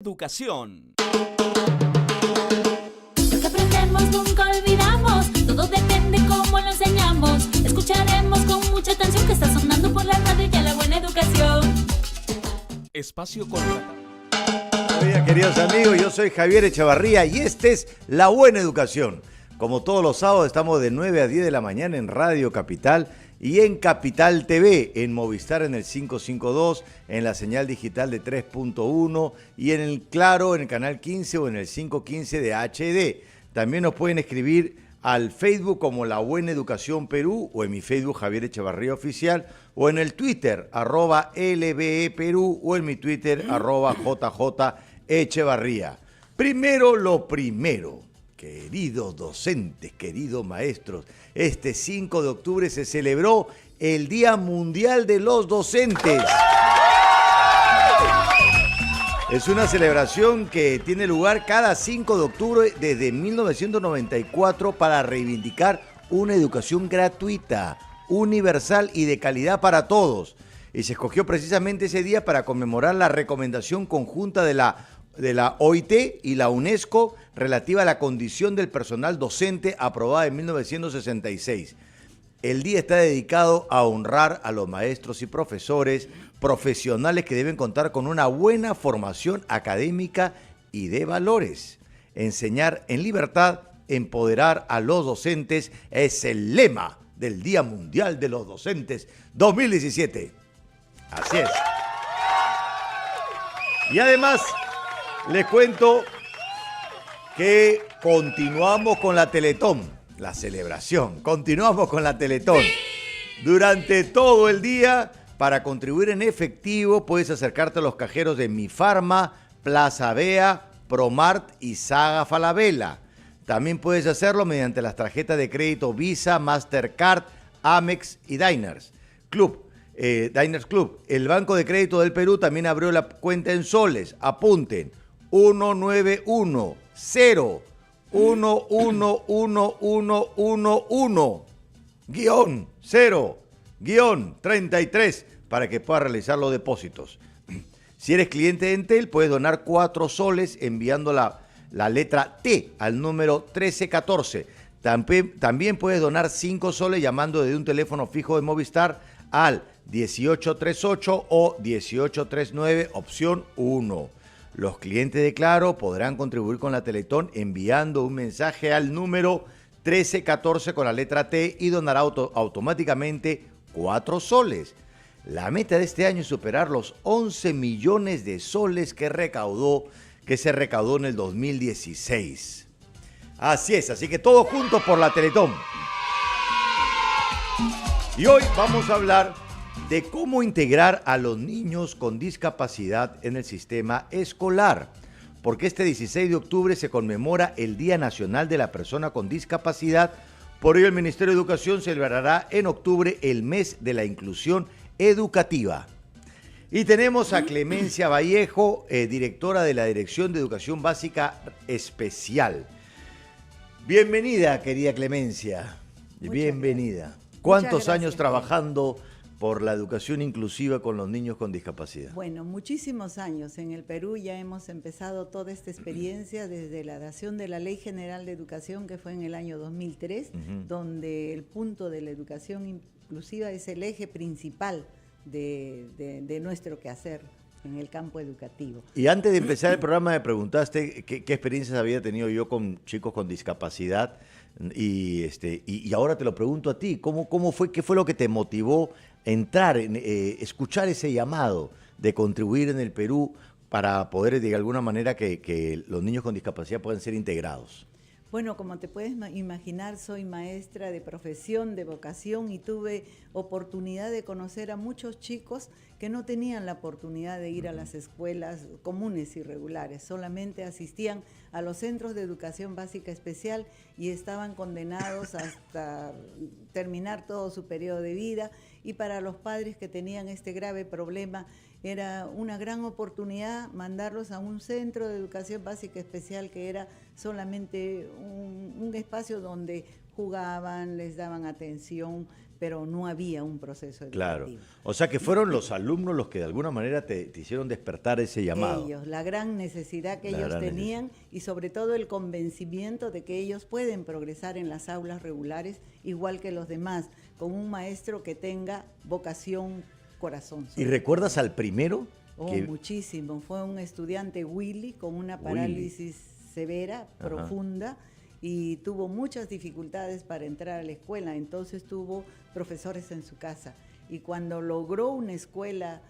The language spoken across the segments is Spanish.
Educación. Lo que aprendemos nunca olvidamos, todo depende cómo lo enseñamos. Escucharemos con mucha atención que está sonando por la radio ya la buena educación. Espacio contratado. Buenos días, queridos amigos, yo soy Javier Echevarría y este es La Buena Educación. Como todos los sábados estamos de 9 a 10 de la mañana en Radio Capital y en Capital TV, en Movistar en el 552, en la señal digital de 3.1 y en el Claro en el canal 15 o en el 515 de HD. También nos pueden escribir al Facebook como La Buena Educación Perú o en mi Facebook Javier Echevarría Oficial o en el Twitter @LBE Perú o en mi Twitter @JJ Echevarría. Primero lo primero. Queridos docentes, queridos maestros, este 5 de octubre se celebró el Día Mundial de los Docentes. Es una celebración que tiene lugar cada 5 de octubre desde 1994 para reivindicar una educación gratuita, universal y de calidad para todos. Y se escogió precisamente ese día para conmemorar la recomendación conjunta de la OIT y la UNESCO relativa a la condición del personal docente aprobada en 1966. El día está dedicado a honrar a los maestros y profesores profesionales que deben contar con una buena formación académica y de valores. Enseñar en libertad, empoderar a los docentes es el lema del Día Mundial de los Docentes 2017. Así es. Y además, les cuento que continuamos con la Teletón, la celebración. Continuamos con la Teletón. Durante todo el día, para contribuir en efectivo, puedes acercarte a los cajeros de Mi Farma, Plaza Bea, Promart y Saga Falabella. También puedes hacerlo mediante las tarjetas de crédito Visa, Mastercard, Amex y Diners Club. El Banco de Crédito del Perú también abrió la cuenta en soles. Apunten. 191-0-11111-0-33 para que puedas realizar los depósitos. Si eres cliente de Entel, puedes donar 4 soles enviando la letra T al número 1314. También puedes donar 5 soles llamando desde un teléfono fijo de Movistar al 1838 o 1839, opción 1. Los clientes de Claro podrán contribuir con la Teletón enviando un mensaje al número 1314 con la letra T y donará automáticamente 4 soles. La meta de este año es superar los 11 millones de soles que se recaudó en el 2016. Así es, así que todos juntos por la Teletón. Y hoy vamos a hablar de cómo integrar a los niños con discapacidad en el sistema escolar, porque este 16 de octubre se conmemora el Día Nacional de la Persona con Discapacidad. Por ello, el Ministerio de Educación celebrará en octubre el mes de la inclusión educativa. Y tenemos a Clemencia Vallejo, directora de la Dirección de Educación Básica Especial. Bienvenida, querida Clemencia. Bienvenida. ¿Cuántos años trabajando por la educación inclusiva con los niños con discapacidad? Bueno, muchísimos años. En el Perú ya hemos empezado toda esta experiencia desde la dación de la Ley General de Educación, que fue en el año 2003, donde el punto de la educación inclusiva es el eje principal de nuestro quehacer en el campo educativo. Y antes de empezar el programa me preguntaste qué experiencias había tenido yo con chicos con discapacidad y ahora te lo pregunto a ti, ¿cómo fue, qué fue lo que te motivó a entrar, escuchar ese llamado de contribuir en el Perú para poder de alguna manera que los niños con discapacidad puedan ser integrados? Bueno, como te puedes imaginar, soy maestra de profesión, de vocación, y tuve oportunidad de conocer a muchos chicos que no tenían la oportunidad de ir a las escuelas comunes y regulares, solamente asistían a los centros de educación básica especial y estaban condenados hasta terminar todo su periodo de vida. Y para los padres que tenían este grave problema, era una gran oportunidad mandarlos a un centro de educación básica especial que era solamente un espacio donde jugaban, les daban atención, pero no había un proceso Claro. educativo. O sea que fueron los alumnos los que de alguna manera te hicieron despertar ese llamado. Ellos, la gran necesidad que La ellos gran tenían y sobre todo el convencimiento de que ellos pueden progresar en las aulas regulares igual que los demás, con un maestro que tenga vocación, corazón. ¿Y recuerdas al primero? Oh, muchísimo. Fue un estudiante Willy con una parálisis severa, profunda, y tuvo muchas dificultades para entrar a la escuela. Entonces tuvo profesores en su casa. Y cuando logró una escuela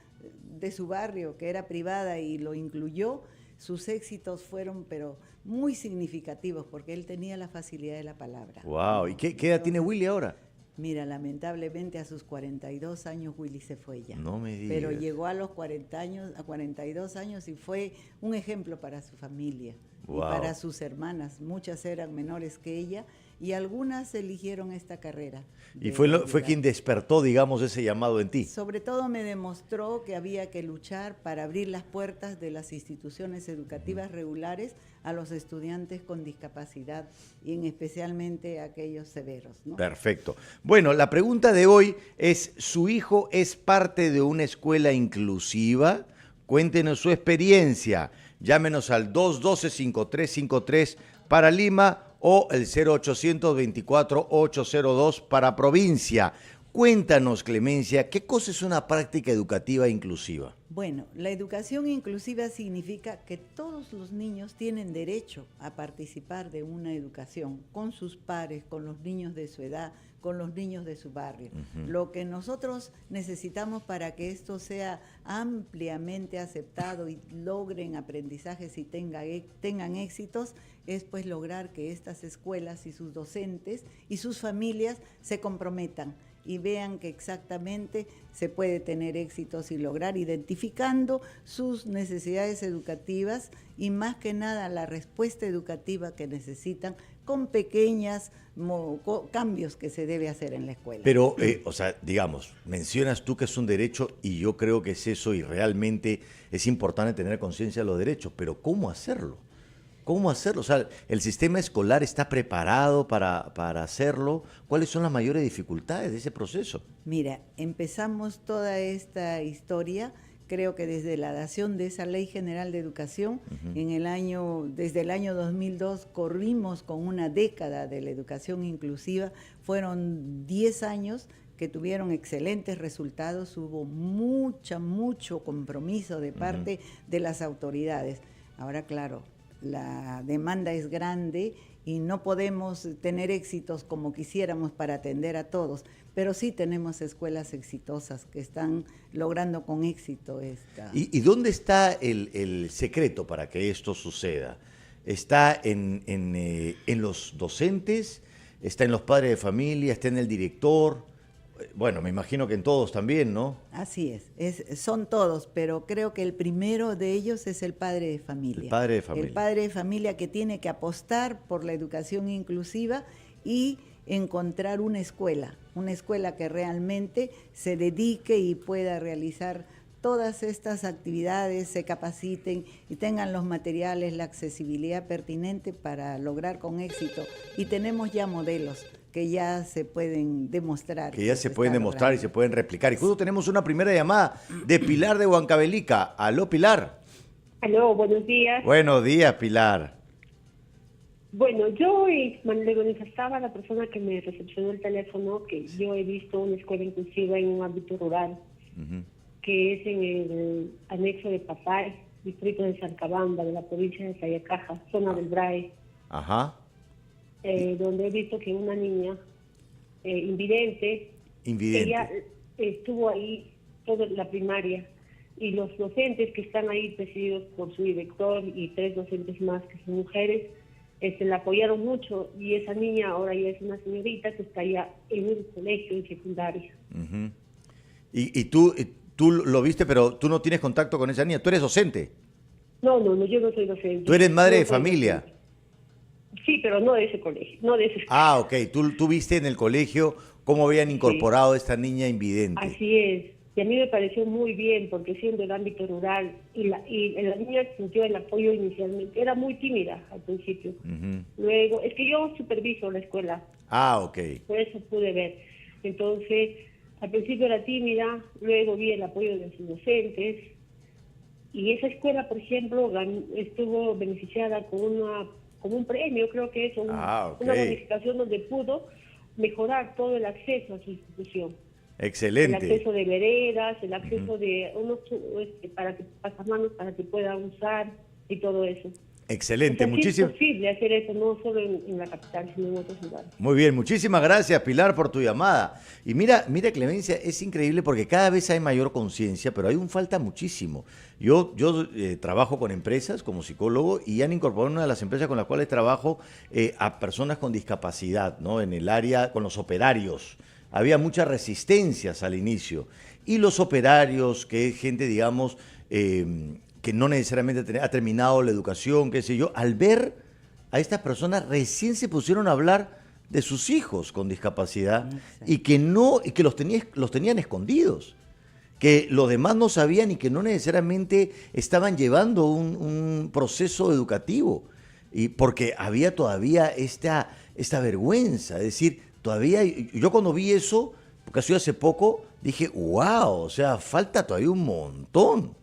de su barrio, que era privada, y lo incluyó, sus éxitos fueron, pero muy significativos, porque él tenía la facilidad de la palabra. Wow. ¿Y qué edad tiene Willy ahora? Mira, lamentablemente a sus 42 años Willy se fue ya. No me digas. Pero llegó a los 42 años y fue un ejemplo para su familia y para sus hermanas. Muchas eran menores que ella y algunas eligieron esta carrera. Y fue quien despertó, digamos, ese llamado en ti. Sobre todo me demostró que había que luchar para abrir las puertas de las instituciones educativas regulares a los estudiantes con discapacidad y especialmente a aquellos severos, ¿no? Perfecto. Bueno, la pregunta de hoy es, ¿su hijo es parte de una escuela inclusiva? Cuéntenos su experiencia. Llámenos al 212-5353 para Lima o el 0800-24-802 para provincia. Cuéntanos, Clemencia, ¿qué cosa es una práctica educativa inclusiva? Bueno, la educación inclusiva significa que todos los niños tienen derecho a participar de una educación con sus pares, con los niños de su edad, con los niños de su barrio. Lo que nosotros necesitamos para que esto sea ampliamente aceptado y logren aprendizajes y tengan éxitos es pues lograr que estas escuelas y sus docentes y sus familias se comprometan y vean que exactamente se puede tener éxitos y lograr identificando sus necesidades educativas y más que nada la respuesta educativa que necesitan con pequeños cambios que se debe hacer en la escuela. Pero, o sea, digamos, mencionas tú que es un derecho y yo creo que es eso y realmente es importante tener conciencia de los derechos, pero ¿cómo hacerlo? ¿Cómo hacerlo? O sea, ¿el sistema escolar está preparado para hacerlo? ¿Cuáles son las mayores dificultades de ese proceso? Mira, empezamos toda esta historia, creo que desde la dación de esa Ley General de Educación, desde el año 2002 corrimos con una década de la educación inclusiva, fueron 10 años que tuvieron excelentes resultados, hubo mucho compromiso de parte de las autoridades. Ahora, claro, la demanda es grande y no podemos tener éxitos como quisiéramos para atender a todos, pero sí tenemos escuelas exitosas que están logrando con éxito esta. ¿Y dónde está el secreto para que esto suceda? ¿Está en los docentes? ¿Está en los padres de familia? ¿Está en el director? Bueno, me imagino que en todos también, ¿no? Así son todos, pero creo que el primero de ellos es el padre de familia. El padre de familia. El padre de familia que tiene que apostar por la educación inclusiva y encontrar una escuela que realmente se dedique y pueda realizar todas estas actividades, se capaciten y tengan los materiales, la accesibilidad pertinente para lograr con éxito. Y tenemos ya modelos que ya se pueden demostrar. Que ya se pueden demostrar y se pueden replicar. Y justo tenemos una primera llamada de Pilar de Huancavelica. Aló, Pilar. Aló, buenos días. Buenos días, Pilar. Bueno, yo le manifestaba a la persona que me recepcionó el teléfono que yo he visto una escuela inclusiva en un ámbito rural, que es en el anexo de Papay, distrito de Salcabamba, de la provincia de Sayacaja, zona del Brae. Ajá. Donde he visto que una niña invidente, ella estuvo ahí toda la primaria, y los docentes que están ahí presididos por su director y 3 docentes más que son mujeres, la apoyaron mucho, y esa niña ahora ya es una señorita que está ya en un colegio en secundaria. ¿Y tú lo viste, pero tú no tienes contacto con esa niña? ¿Tú eres docente? No, yo no soy docente. ¿Tú eres madre de familia? Sí, pero no de ese colegio, no de ese. Ah, ok. Tú viste en el colegio cómo habían incorporado a esta niña invidente. Así es. Y a mí me pareció muy bien, porque siendo el ámbito rural, y la niña sintió el apoyo inicialmente. Era muy tímida al principio. Luego, es que yo superviso la escuela. Ah, ok. Por eso pude ver. Entonces, al principio era tímida, luego vi el apoyo de sus docentes, y esa escuela, por ejemplo, estuvo beneficiada con un premio, creo que es una bonificación donde pudo mejorar todo el acceso a su institución. Excelente. El acceso de veredas, el acceso de unos pasamanos para que pueda usar y todo eso. Excelente, o sea, muchísimas. Es posible hacer eso, no solo en la capital, sino en otros lugares. Muy bien, muchísimas gracias, Pilar, por tu llamada. Y mira, Clemencia, es increíble porque cada vez hay mayor conciencia, pero aún falta muchísimo. Yo trabajo con empresas como psicólogo y han incorporado una de las empresas con las cuales trabajo a personas con discapacidad, ¿no? En el área, con los operarios. Había muchas resistencias al inicio. Y los operarios, que es gente, digamos, que no necesariamente ha terminado la educación, qué sé yo, al ver a estas personas recién se pusieron a hablar de sus hijos con discapacidad y que los tenían escondidos, que los demás no sabían y que no necesariamente estaban llevando un proceso educativo, y porque había todavía esta vergüenza, es decir, todavía yo cuando vi eso, porque ha sido hace poco, dije, wow, o sea, falta todavía un montón.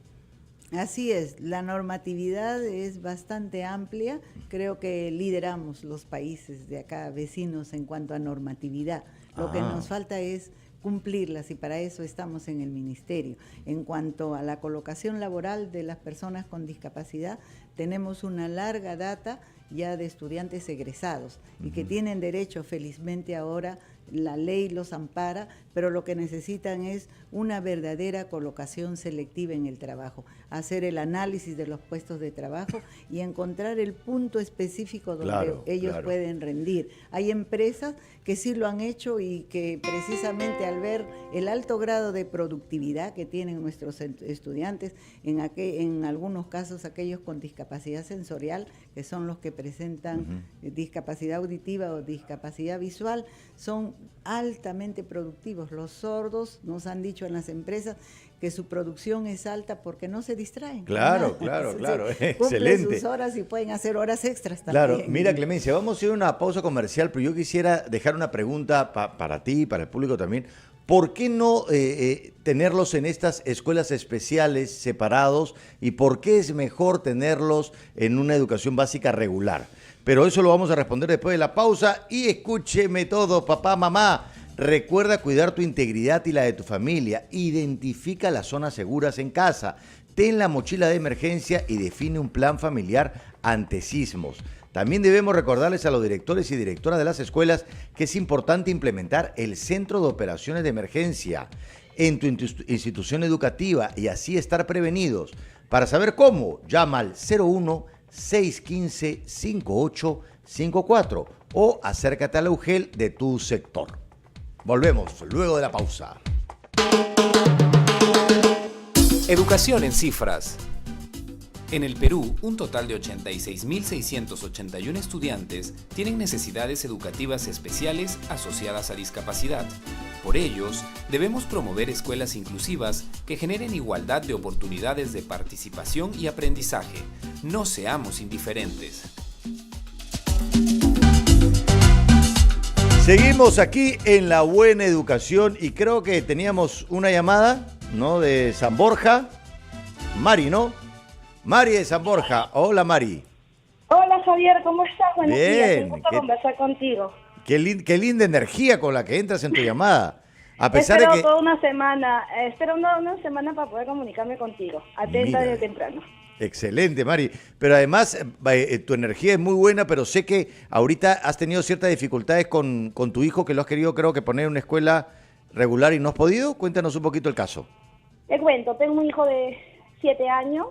Así es, la normatividad es bastante amplia, creo que lideramos los países de acá vecinos en cuanto a normatividad. Lo que nos falta es cumplirlas y para eso estamos en el ministerio. En cuanto a la colocación laboral de las personas con discapacidad, tenemos una larga data ya de estudiantes egresados y que tienen derecho, felizmente ahora la ley los ampara, pero lo que necesitan es una verdadera colocación selectiva en el trabajo, hacer el análisis de los puestos de trabajo y encontrar el punto específico donde ellos pueden rendir. Hay empresas que sí lo han hecho y que precisamente al ver el alto grado de productividad que tienen nuestros estudiantes, en algunos casos aquellos con discapacidad sensorial, que son los que presentan discapacidad auditiva o discapacidad visual, son altamente productivos. Los sordos nos han dicho en las empresas que su producción es alta porque no se distraen. Claro. Excelente. Cumplen sus horas y pueden hacer horas extras también. Claro, mira, Clemencia, vamos a ir a una pausa comercial, pero yo quisiera dejar una pregunta para ti y para el público también. ¿Por qué no tenerlos en estas escuelas especiales separados y por qué es mejor tenerlos en una educación básica regular? Pero eso lo vamos a responder después de la pausa y escúcheme todo, papá, mamá. Recuerda cuidar tu integridad y la de tu familia. Identifica las zonas seguras en casa. Ten la mochila de emergencia y define un plan familiar ante sismos. También debemos recordarles a los directores y directoras de las escuelas que es importante implementar el Centro de Operaciones de Emergencia en tu institución educativa y así estar prevenidos. Para saber cómo, llama al 01-615-5854 o acércate a la UGEL de tu sector. Volvemos luego de la pausa. Educación en cifras. En el Perú, un total de 86.681 estudiantes tienen necesidades educativas especiales asociadas a discapacidad. Por ellos, debemos promover escuelas inclusivas que generen igualdad de oportunidades de participación y aprendizaje. No seamos indiferentes. Seguimos aquí en La Buena Educación y creo que teníamos una llamada, ¿no? De San Borja. Mari, ¿no? Mari de San Borja. Hola, Mari. Hola, Javier, ¿cómo estás? Buenos días, un gusto ¿Qué? Conversar contigo. Qué linda energía con la que entras en tu llamada. A pesar Espero de que... toda una semana, una semana para poder comunicarme contigo. Atenta desde temprano. Excelente, Mari. Pero además, tu energía es muy buena, pero sé que ahorita has tenido ciertas dificultades con tu hijo, que lo has querido, creo que poner en una escuela regular y no has podido. Cuéntanos un poquito el caso. Te cuento, tengo un hijo de 7 años,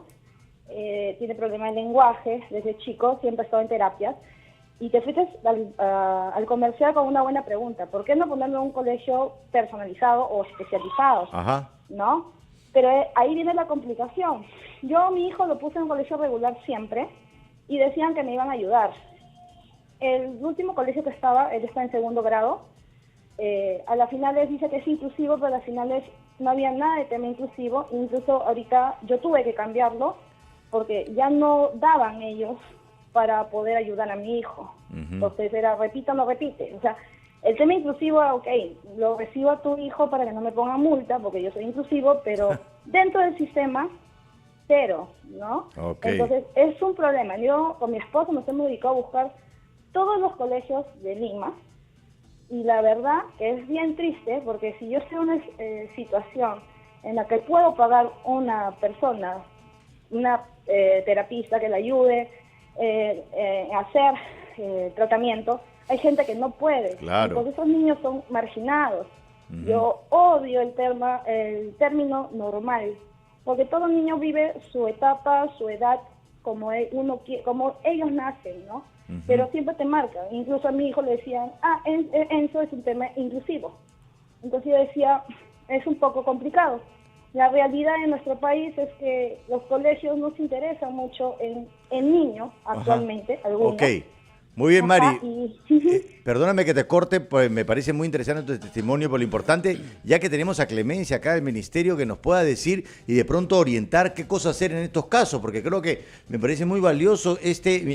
tiene problemas de lenguaje desde chico, siempre ha estado en terapias. Y te fuiste al comercial con una buena pregunta. ¿Por qué no ponerlo en un colegio personalizado o especializado? Ajá. ¿No? Pero ahí viene la complicación. Yo a mi hijo lo puse en un colegio regular siempre y decían que me iban a ayudar. El último colegio que estaba, él está en 2º grado, a las finales dice que es inclusivo, pero a las finales no había nada de tema inclusivo. Incluso ahorita yo tuve que cambiarlo porque ya no daban ellos para poder ayudar a mi hijo. Entonces era repita o no repite. O sea, El tema inclusivo, ok, lo recibo a tu hijo para que no me ponga multa, porque yo soy inclusivo, pero dentro del sistema, cero, ¿no? Okay. Entonces, es un problema. Yo con mi esposo nos hemos dedicado a buscar todos los colegios de Lima, y la verdad que es bien triste, porque si yo estoy en una situación en la que puedo pagar una persona, una terapista que le ayude a hacer tratamiento, hay gente que no puede. Claro. Porque esos niños son marginados. Yo odio el término normal, porque todo niño vive su etapa, su edad, como ellos nacen, ¿no? Pero siempre te marcan. Incluso a mi hijo le decían, eso es un tema inclusivo. Entonces yo decía, es un poco complicado. La realidad en nuestro país es que los colegios no se interesan mucho en niños actualmente, algunos. Ok, muy bien, Mari. Y... Perdóname que te corte, pues me parece muy interesante tu testimonio, por lo importante, ya que tenemos a Clemencia acá del Ministerio, que nos pueda decir y de pronto orientar qué cosa hacer en estos casos, porque creo que me parece muy valioso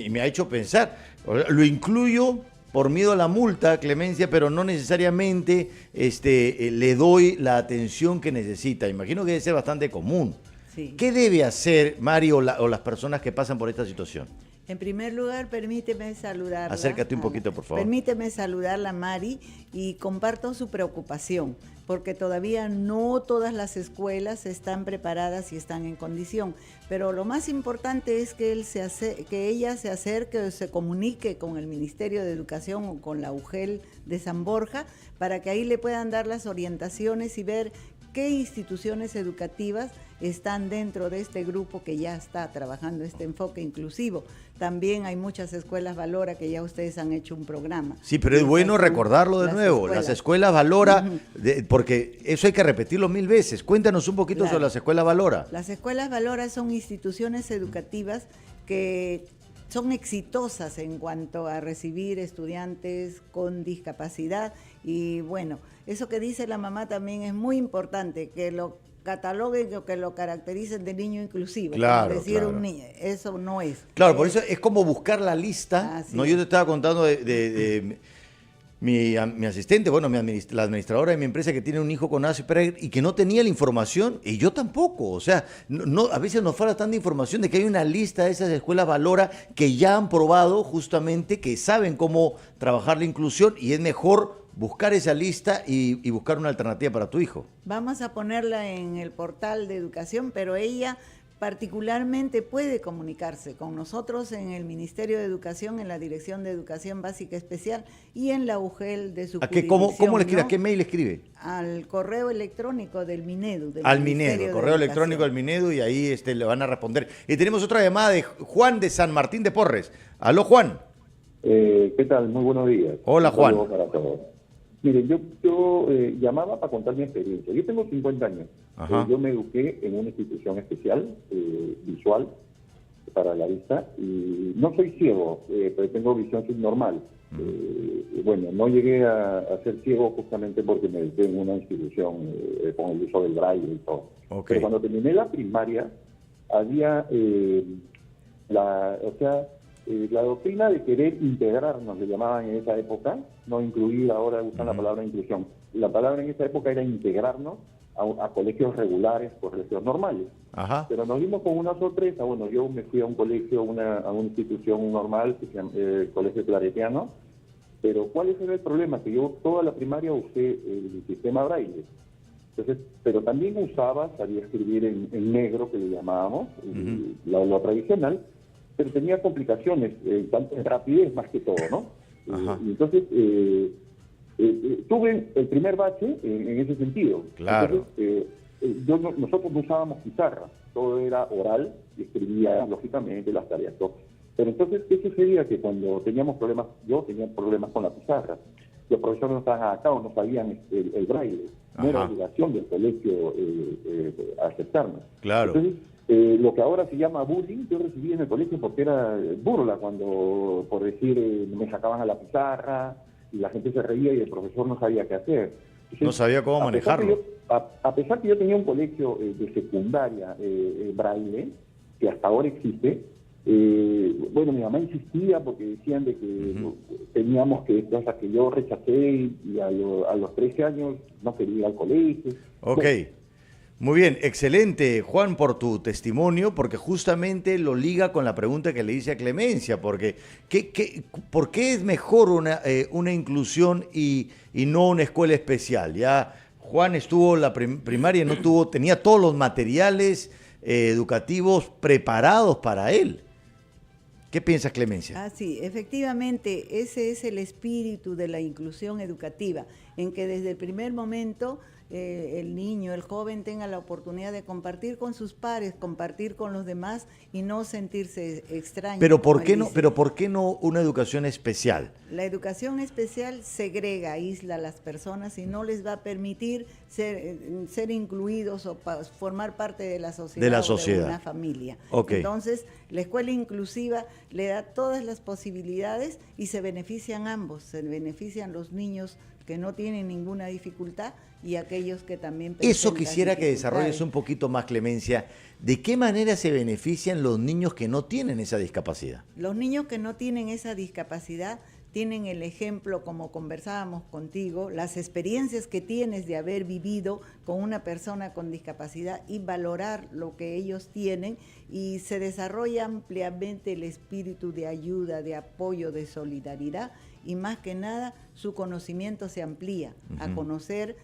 me ha hecho pensar. Lo incluyo por miedo a la multa, Clemencia, pero no necesariamente le doy la atención que necesita. Imagino que debe ser bastante común. Sí. ¿Qué debe hacer, Mari, o las personas que pasan por esta situación? En primer lugar, permíteme saludarla. Acércate un poquito, por favor. Permíteme saludarla, Mari, y comparto su preocupación, porque todavía no todas las escuelas están preparadas y están en condición. Pero lo más importante es que ella se acerque o se comunique con el Ministerio de Educación o con la UGEL de San Borja, para que ahí le puedan dar las orientaciones y ver qué instituciones educativas están dentro de este grupo que ya está trabajando este enfoque inclusivo. También hay muchas escuelas Valora que ya ustedes han hecho un programa. Sí, pero es bueno recordarlo de nuevo. Las escuelas Valora, porque eso hay que repetirlo 1000 veces. Cuéntanos un poquito sobre las escuelas Valora. Las escuelas Valora son instituciones educativas que son exitosas en cuanto a recibir estudiantes con discapacidad. Y bueno, eso que dice la mamá también es muy importante, que lo cataloguen o que lo caractericen de niño inclusivo. Claro, decir claro. Un niño, eso no es. Claro, por eso es como buscar la lista. Sí. No, yo te estaba contando de mi asistente, bueno, la administradora de mi empresa, que tiene un hijo con Asperger y que no tenía la información, y yo tampoco. O sea, a veces nos falta tanta información de que hay una lista de esas escuelas Valora que ya han probado justamente, que saben cómo trabajar la inclusión, y es mejor buscar esa lista y buscar una alternativa para tu hijo. Vamos a ponerla en el portal de educación, pero ella particularmente puede comunicarse con nosotros en el Ministerio de Educación, en la Dirección de Educación Básica Especial y en la UGEL de su jurisdicción. ¿Cómo le escribe? ¿No? ¿A qué mail escribe? Al correo electrónico del Minedu. Al Minedu, correo electrónico del Minedu, y ahí le van a responder. Y tenemos otra llamada de Juan de San Martín de Porres. Aló, Juan. ¿Qué tal? Muy buenos días. Hola, Juan. Saludos para todos. Miren, yo llamaba para contar mi experiencia. Yo tengo 50 años. Yo me eduqué en una institución especial, visual, para la vista, y no soy ciego, pero tengo visión subnormal. Bueno, no llegué a ser ciego justamente porque me eduqué en una institución con el uso del braille y todo. Okay. Pero cuando terminé la primaria, había la doctrina de querer integrarnos, le llamaban en esa época, no incluir, ahora usan la palabra inclusión. La palabra en esa época era integrarnos a colegios regulares, colegios normales. Ajá. Pero nos dimos con una sorpresa. Bueno, yo me fui a un colegio, a una institución normal, que se llama el Colegio Claretiano, pero ¿cuál era el problema? Que yo toda la primaria usé el sistema braille. Entonces, pero también sabía escribir en negro, que le llamábamos, lo tradicional, pero tenía complicaciones, tanto en rapidez más que todo, ¿no? Y entonces, tuve el primer bache en ese sentido. Claro. Entonces, nosotros no usábamos pizarra, todo era oral, y escribía lógicamente las tareas, todo. Pero entonces, ¿qué sucedía? Que cuando teníamos problemas, yo tenía problemas con la pizarra, los profesores no estaban adaptados, no sabían el braille, no era obligación del colegio aceptarnos. Claro. Entonces, lo que ahora se llama bullying, yo recibí en el colegio porque era burla, cuando, por decir, me sacaban a la pizarra y la gente se reía y el profesor no sabía qué hacer. Entonces, no sabía cómo manejarlo. A pesar que yo tenía un colegio de secundaria braille, que hasta ahora existe, Bueno, mi mamá insistía porque decían de que teníamos que, hasta que yo rechacé y a los 13 años no quería ir al colegio. Ok. Muy bien, excelente, Juan, por tu testimonio, porque justamente lo liga con la pregunta que le hice a Clemencia, porque ¿por qué es mejor una inclusión y no una escuela especial? Ya Juan estuvo en la primaria, tenía todos los materiales educativos preparados para él. ¿Qué piensas, Clemencia? Sí, efectivamente, ese es el espíritu de la inclusión educativa, en que desde el primer momento el niño, el joven tenga la oportunidad de compartir con sus pares, compartir con los demás y no sentirse extraño. Pero ¿por qué no una educación especial? La educación especial segrega, aísla a las personas y no les va a permitir ser incluidos o formar parte de la sociedad. O de una familia. Okay. Entonces, la escuela inclusiva le da todas las posibilidades y se benefician ambos, se benefician los niños que no tienen ninguna dificultad y aquellos que también presentan Eso quisiera que desarrolles un poquito más, Clemencia. ¿De qué manera se benefician los niños que no tienen esa discapacidad? Los niños que no tienen esa discapacidad tienen el ejemplo, como conversábamos contigo, las experiencias que tienes de haber vivido con una persona con discapacidad y valorar lo que ellos tienen, y se desarrolla ampliamente el espíritu de ayuda, de apoyo, de solidaridad, y más que nada su conocimiento se amplía a conocer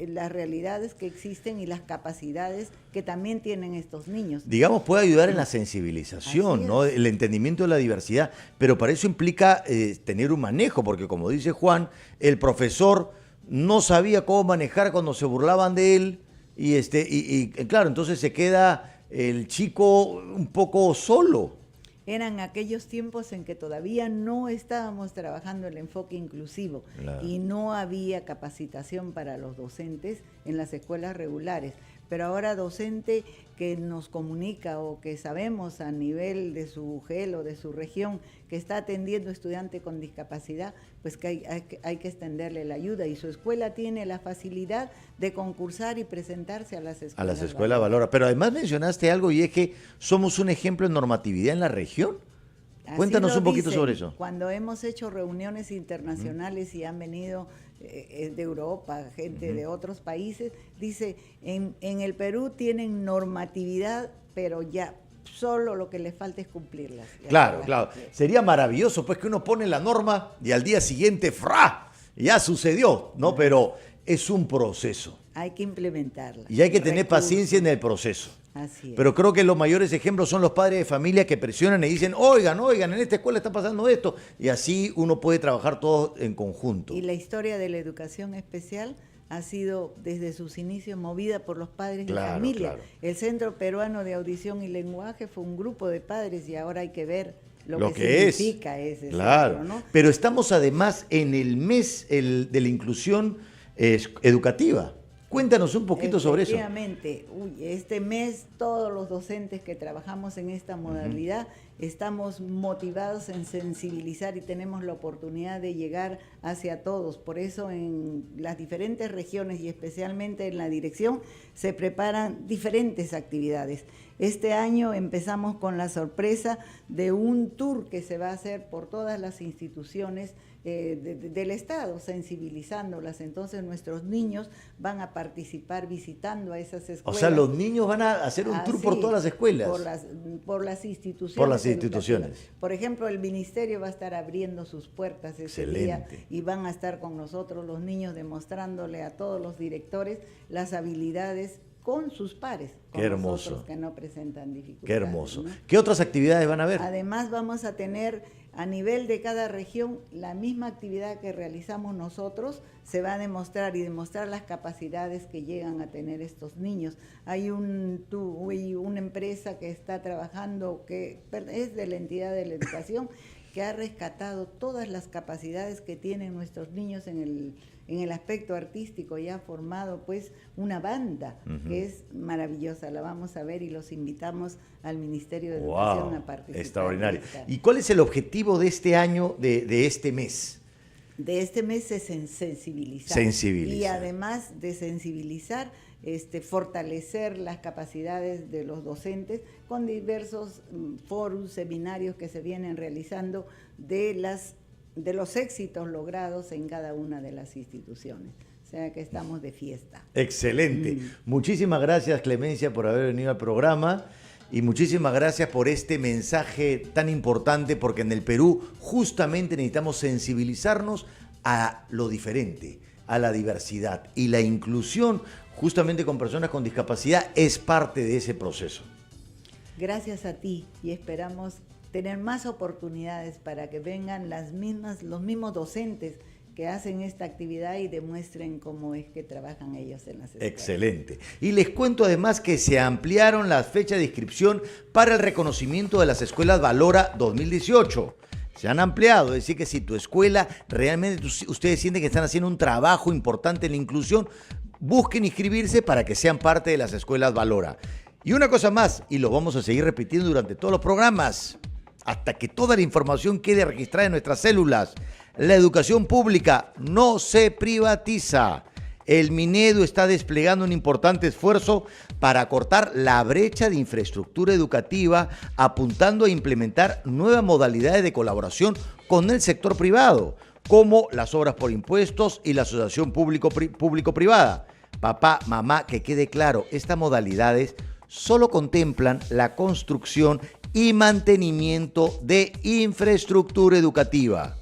las realidades que existen y las capacidades que también tienen estos niños. Digamos, puede ayudar en la sensibilización, ¿no? El entendimiento de la diversidad, pero para eso implica tener un manejo, porque como dice Juan, el profesor no sabía cómo manejar cuando se burlaban de él, y claro, entonces se queda el chico un poco solo. Eran aquellos tiempos en que todavía no estábamos trabajando el enfoque inclusivo, claro, y no había capacitación para los docentes en las escuelas regulares. Pero ahora docente que nos comunica o que sabemos a nivel de su GEL o de su región que está atendiendo estudiante con discapacidad, pues que hay que extenderle la ayuda, y su escuela tiene la facilidad de concursar y presentarse a las escuelas. A las escuelas Valora. Pero además mencionaste algo, y es que somos un ejemplo de normatividad en la región. Cuéntanos un poquito sobre eso. Cuando hemos hecho reuniones internacionales y han venido de Europa, gente de otros países, dice, en el Perú tienen normatividad, pero ya solo lo que les falta es cumplirlas. Claro, claro. Sería maravilloso pues que uno pone la norma y al día siguiente, ¡fra!, ya sucedió, ¿no? Pero es un proceso. Hay que implementarla. Y hay que tener paciencia en el proceso. Así es. Pero creo que los mayores ejemplos son los padres de familia que presionan y dicen, oigan, en esta escuela está pasando esto, y así uno puede trabajar todos en conjunto. Y la historia de la educación especial ha sido desde sus inicios movida por los padres de familia. Claro. El Centro Peruano de Audición y Lenguaje fue un grupo de padres y ahora hay que ver lo que significa ese claro, centro, ¿no? Pero estamos además en el mes de la inclusión educativa. Cuéntanos un poquito sobre eso. Efectivamente, este mes todos los docentes que trabajamos en esta modalidad estamos motivados en sensibilizar y tenemos la oportunidad de llegar hacia todos. Por eso en las diferentes regiones y especialmente en la dirección se preparan diferentes actividades. Este año empezamos con la sorpresa de un tour que se va a hacer por todas las instituciones del Estado, sensibilizándolas. Entonces nuestros niños van a participar visitando a esas escuelas. O sea, los niños van a hacer un tour por todas las escuelas. Por las instituciones. Por las instituciones. Por ejemplo, el ministerio va a estar abriendo sus puertas ese día y van a estar con nosotros los niños demostrándole a todos los directores las habilidades con sus pares, con nosotros que no presentan dificultades. Qué hermoso. ¿No? ¿Qué otras actividades van a haber? Además vamos a tener a nivel de cada región la misma actividad que realizamos nosotros, se va a demostrar y demostrar las capacidades que llegan a tener estos niños. Hay una empresa que está trabajando, que es de la entidad de la educación, que ha rescatado todas las capacidades que tienen nuestros niños en el aspecto artístico, y ha formado pues una banda que es maravillosa. La vamos a ver y los invitamos al Ministerio de Educación a participar. Extraordinario. ¿Y cuál es el objetivo de este año, de este mes? De este mes es sensibilizar. Y además de sensibilizar, fortalecer las capacidades de los docentes con diversos foros, seminarios que se vienen realizando de los éxitos logrados en cada una de las instituciones. O sea que estamos de fiesta. Excelente. Muchísimas gracias, Clemencia, por haber venido al programa y muchísimas gracias por este mensaje tan importante, porque en el Perú justamente necesitamos sensibilizarnos a lo diferente, a la diversidad, y la inclusión justamente con personas con discapacidad es parte de ese proceso. Gracias a ti, y esperamos tener más oportunidades para que vengan los mismos docentes que hacen esta actividad y demuestren cómo es que trabajan ellos en las escuelas. Excelente. Y les cuento además que se ampliaron las fechas de inscripción para el reconocimiento de las escuelas Valora 2018. Se han ampliado, es decir que si tu escuela realmente ustedes sienten que están haciendo un trabajo importante en la inclusión, busquen inscribirse para que sean parte de las escuelas Valora. Y una cosa más, y lo vamos a seguir repitiendo durante todos los programas, hasta que toda la información quede registrada en nuestras células. La educación pública no se privatiza. El Minedu está desplegando un importante esfuerzo para acortar la brecha de infraestructura educativa, apuntando a implementar nuevas modalidades de colaboración con el sector privado, como las obras por impuestos y la asociación público-privada. Papá, mamá, que quede claro, estas modalidades solo contemplan la construcción y mantenimiento de infraestructura educativa.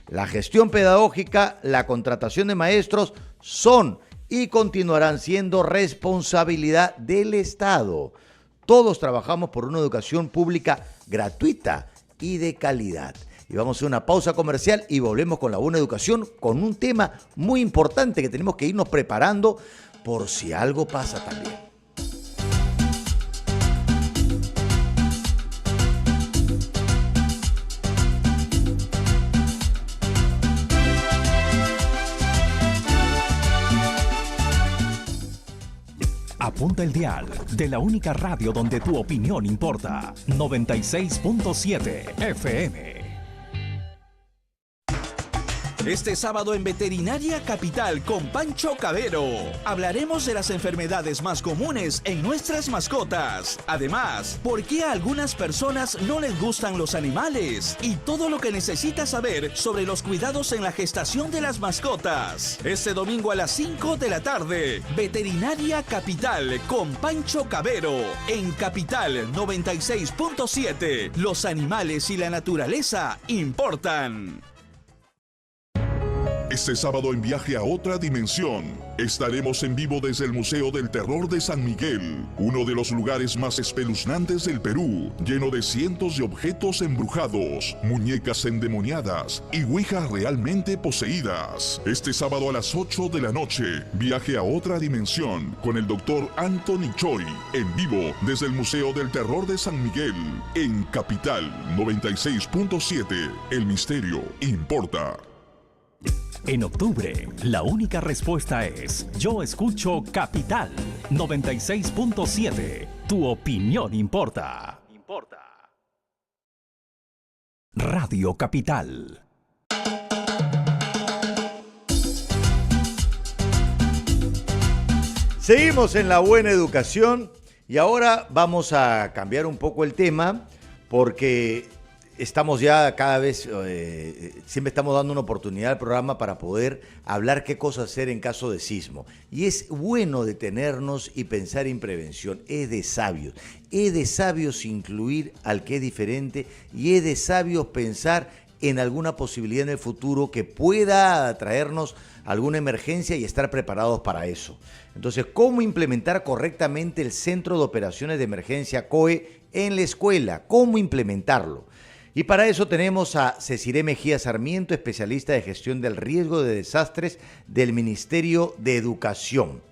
La gestión pedagógica, la contratación de maestros son y continuarán siendo responsabilidad del Estado. Todos trabajamos por una educación pública gratuita y de calidad. Y vamos a hacer una pausa comercial y volvemos con la buena educación, con un tema muy importante que tenemos que irnos preparando por si algo pasa también. Apunta el dial de la única radio donde tu opinión importa. 96.7 FM. Este sábado en Veterinaria Capital con Pancho Cabero hablaremos de las enfermedades más comunes en nuestras mascotas. Además, ¿por qué a algunas personas no les gustan los animales? Y todo lo que necesitas saber sobre los cuidados en la gestación de las mascotas. Este domingo a las 5 de la tarde, Veterinaria Capital con Pancho Cabero en Capital 96.7. Los animales y la naturaleza importan. Este sábado en Viaje a Otra Dimensión, estaremos en vivo desde el Museo del Terror de San Miguel, uno de los lugares más espeluznantes del Perú, lleno de cientos de objetos embrujados, muñecas endemoniadas y ouijas realmente poseídas. Este sábado a las 8 de la noche, Viaje a Otra Dimensión, con el Dr. Anthony Choi, en vivo desde el Museo del Terror de San Miguel, en Capital 96.7. El misterio importa. En octubre, la única respuesta es: yo escucho Capital 96.7. Tu opinión importa. Radio Capital. Seguimos en la buena educación y ahora vamos a cambiar un poco el tema, porque estamos ya cada vez, siempre estamos dando una oportunidad al programa para poder hablar qué cosas hacer en caso de sismo. Y es bueno detenernos y pensar en prevención. Es de sabios incluir al que es diferente, y es de sabios pensar en alguna posibilidad en el futuro que pueda traernos alguna emergencia y estar preparados para eso. Entonces, ¿cómo implementar correctamente el Centro de Operaciones de Emergencia COE en la escuela? ¿Cómo implementarlo? Y para eso tenemos a Ceciré Mejía Sarmiento, especialista de gestión del riesgo de desastres del Ministerio de Educación.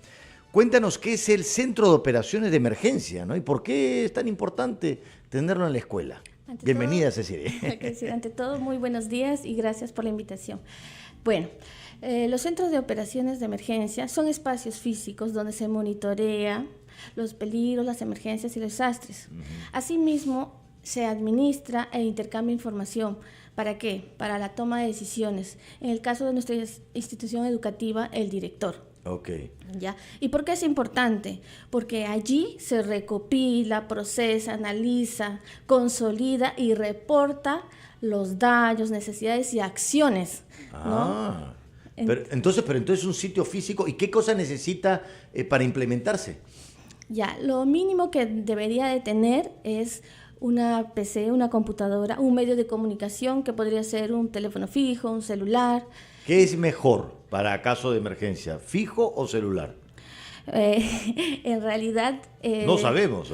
Cuéntanos qué es el Centro de Operaciones de Emergencia, ¿no? Y por qué es tan importante tenerlo en la escuela. Bienvenida, Ceciré. Ante todo, muy buenos días y gracias por la invitación. Bueno, los centros de operaciones de emergencia son espacios físicos donde se monitorea los peligros, las emergencias y los desastres. Asimismo, se administra e intercambia información. ¿Para qué? Para la toma de decisiones. En el caso de nuestra institución educativa, el director. Ok. ¿Ya? ¿Y por qué es importante? Porque allí se recopila, procesa, analiza, consolida y reporta los daños, necesidades y acciones, ¿no? Pero entonces un sitio físico, ¿y qué cosa necesita para implementarse? Ya, lo mínimo que debería de tener es una PC, una computadora, un medio de comunicación que podría ser un teléfono fijo, un celular. ¿Qué es mejor para caso de emergencia, fijo o celular? En realidad... no sabemos.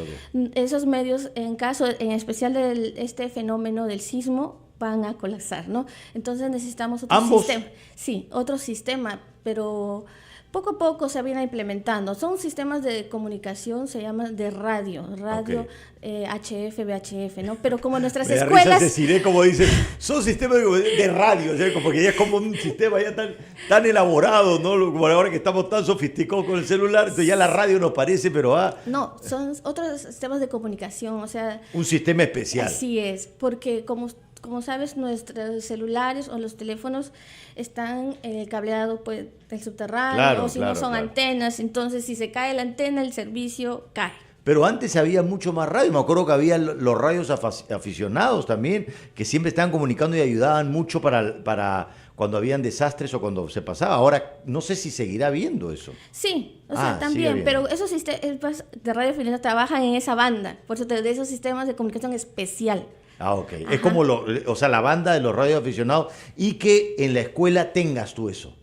Esos medios, en especial de este fenómeno del sismo, van a colapsar, ¿no? Entonces necesitamos otro sistema. Sí, otro sistema, pero poco a poco se viene implementando. Son sistemas de comunicación, se llaman de radio, okay. HF, VHF, ¿no? Pero como nuestras escuelas... Deciré, como dicen, son sistemas de radio, ¿sí? Porque ya es como un sistema ya tan elaborado, ¿no? Como ahora que estamos tan sofisticados con el celular, entonces ya la radio nos parece, pero... No, son otros sistemas de comunicación, o sea... Un sistema especial. Así es, porque como sabes, nuestros celulares o los teléfonos están cableados pues, del subterráneo, claro, o si no son antenas, entonces si se cae la antena, el servicio cae. Pero antes había mucho más radio, me acuerdo que había los radios aficionados también, que siempre estaban comunicando y ayudaban mucho para cuando habían desastres o cuando se pasaba. Ahora, no sé si seguirá viendo eso. Sí, o sea, también, pero esos sistemas de radio aficionados trabajan en esa banda, por eso de esos sistemas de comunicación especial. Ok. Ajá. Es como la banda de los radioaficionados y que en la escuela tengas tú eso.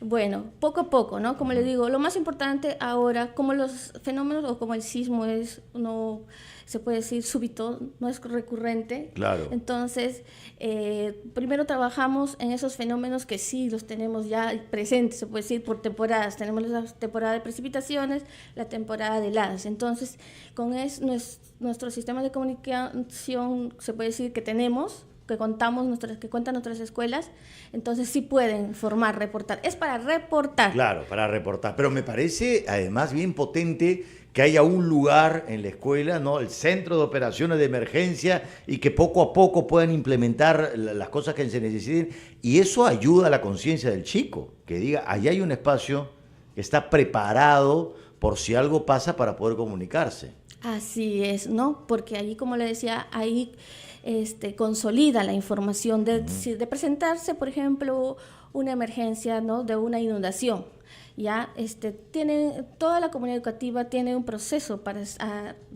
Bueno, poco a poco, ¿no? Como les digo, lo más importante ahora, como los fenómenos o como el sismo no se puede decir súbito, no es recurrente. Claro. Entonces, primero trabajamos en esos fenómenos que sí los tenemos ya presentes, se puede decir por temporadas. Tenemos la temporada de precipitaciones, la temporada de heladas. Entonces, con nuestro sistema de comunicación, se puede decir que tenemos, que cuentan nuestras escuelas, entonces sí pueden informar, reportar. Es para reportar. Claro, para reportar. Pero me parece además bien potente que haya un lugar en la escuela, ¿no? El centro de operaciones de emergencia, y que poco a poco puedan implementar las cosas que se necesiten, y eso ayuda a la conciencia del chico, que diga, allá hay un espacio que está preparado por si algo pasa para poder comunicarse. Así es, ¿no? Porque allí, como le decía, ahí consolida la información de presentarse, por ejemplo, una emergencia, ¿no? De una inundación. Ya toda la comunidad educativa tiene un proceso para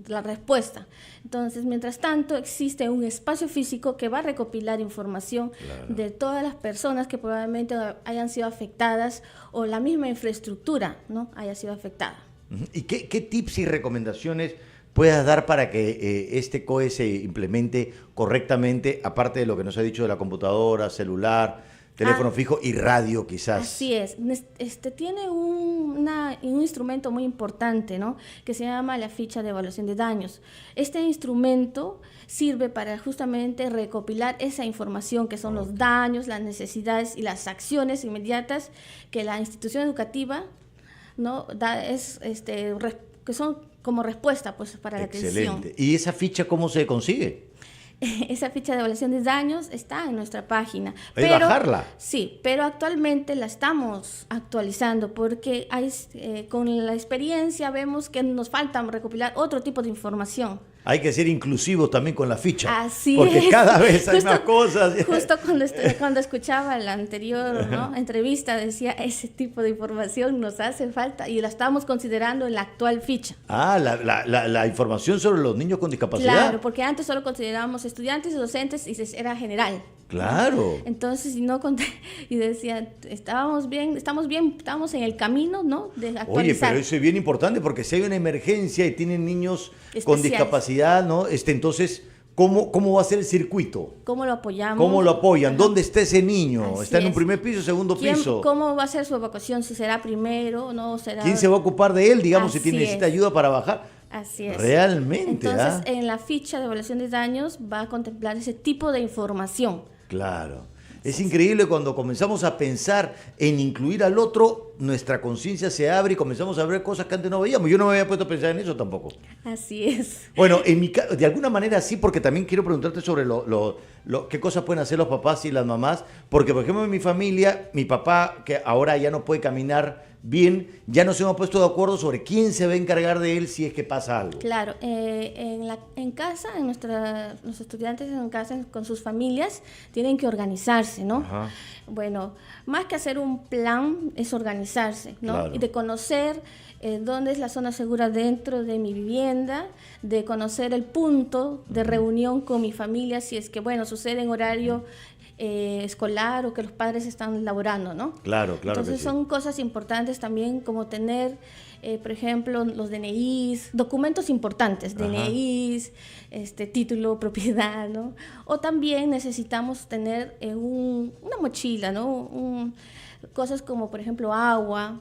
la respuesta. Entonces, mientras tanto, existe un espacio físico que va a recopilar información de todas las personas que probablemente hayan sido afectadas, o la misma infraestructura, ¿no? haya sido afectada. ¿Y qué tips y recomendaciones puedas dar para que este COE se implemente correctamente, aparte de lo que nos ha dicho de la computadora, celular, teléfono fijo y radio quizás? Así es. Tiene un instrumento muy importante, ¿no? Que se llama la ficha de evaluación de daños. Este instrumento sirve para justamente recopilar esa información que son los daños, las necesidades y las acciones inmediatas que la institución educativa, ¿no? da, que son como respuesta pues, para la atención. Excelente. ¿Y esa ficha cómo se consigue? Esa ficha de evaluación de daños está en nuestra página. ¿Hay que bajarla? Sí, pero actualmente la estamos actualizando porque con la experiencia vemos que nos falta recopilar otro tipo de información. Hay que ser inclusivos también con la ficha. Así porque es. Cada vez hay más cosas. Justo cuando escuchaba la anterior entrevista, decía, ese tipo de información nos hace falta y la estamos considerando en la actual ficha. La información sobre los niños con discapacidad. Claro, porque antes solo considerábamos estudiantes y docentes y era general. Claro. Entonces, y decía, estamos en el camino, ¿no? De actualizar. Oye, pero eso es bien importante porque si hay una emergencia y tienen niños con discapacidad, ¿no? Entonces, ¿cómo va a ser el circuito? ¿Cómo lo apoyamos? ¿Cómo lo apoyan? Ajá. ¿Dónde está ese niño? Así ¿Está en un primer piso, segundo piso? ¿Cómo va a ser su evacuación? ¿Si será primero o no será? ¿Quién se va a ocupar de él, digamos, si necesita ayuda para bajar? Así es. Realmente. Entonces, en la ficha de evaluación de daños va a contemplar ese tipo de información. Claro. Es increíble cuando comenzamos a pensar en incluir al otro, nuestra conciencia se abre y comenzamos a ver cosas que antes no veíamos. Yo no me había puesto a pensar en eso tampoco. Así es. Bueno, de alguna manera sí, porque también quiero preguntarte sobre qué cosas pueden hacer los papás y las mamás. Porque, por ejemplo, en mi familia, mi papá, que ahora ya no puede caminar bien, ya nos hemos puesto de acuerdo sobre quién se va a encargar de él si es que pasa algo. Claro, en casa, los estudiantes en casa con sus familias tienen que organizarse, ¿no? Ajá. Bueno, más que hacer un plan es organizarse, ¿no? Claro. Y de conocer dónde es la zona segura dentro de mi vivienda, de conocer el punto de reunión con mi familia si es que, bueno, sucede en horario escolar o que los padres están laborando, ¿no? Claro, claro. Entonces son cosas importantes también como tener, por ejemplo, los DNIs, documentos importantes, ajá, DNIs, título, propiedad, ¿no? O también necesitamos tener una mochila, ¿no? Cosas como, por ejemplo, agua,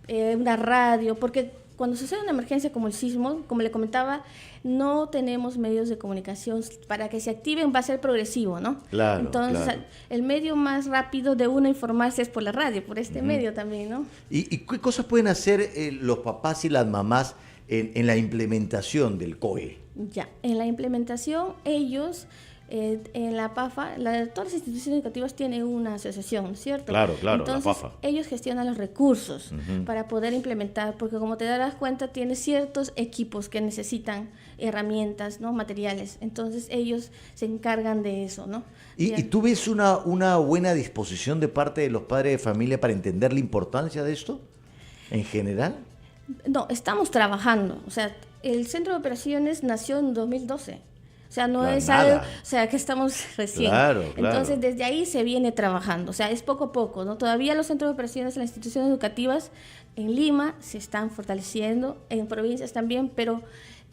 una radio, porque cuando sucede una emergencia como el sismo, como le comentaba, no tenemos medios de comunicación. Para que se activen va a ser progresivo, ¿no? Claro. Entonces, claro, el medio más rápido de uno informarse es por la radio, por este medio también, ¿no? ¿Y qué cosas pueden hacer los papás y las mamás en la implementación del COE? Ya, en la implementación ellos... en la PAFA, todas las instituciones educativas tienen una asociación, ¿cierto? Claro, entonces, la PAFA. Ellos gestionan los recursos para poder implementar, porque como te darás cuenta, tiene ciertos equipos que necesitan herramientas, ¿no? Materiales. Entonces, ellos se encargan de eso, ¿no? ¿Y tú ves una buena disposición de parte de los padres de familia para entender la importancia de esto en general? No, estamos trabajando. O sea, el Centro de Operaciones nació en 2012. O sea, no es algo, o sea, que estamos recién. Claro. Entonces, desde ahí se viene trabajando. O sea, es poco a poco, ¿no? Todavía los centros de operaciones, las instituciones educativas en Lima se están fortaleciendo, en provincias también, pero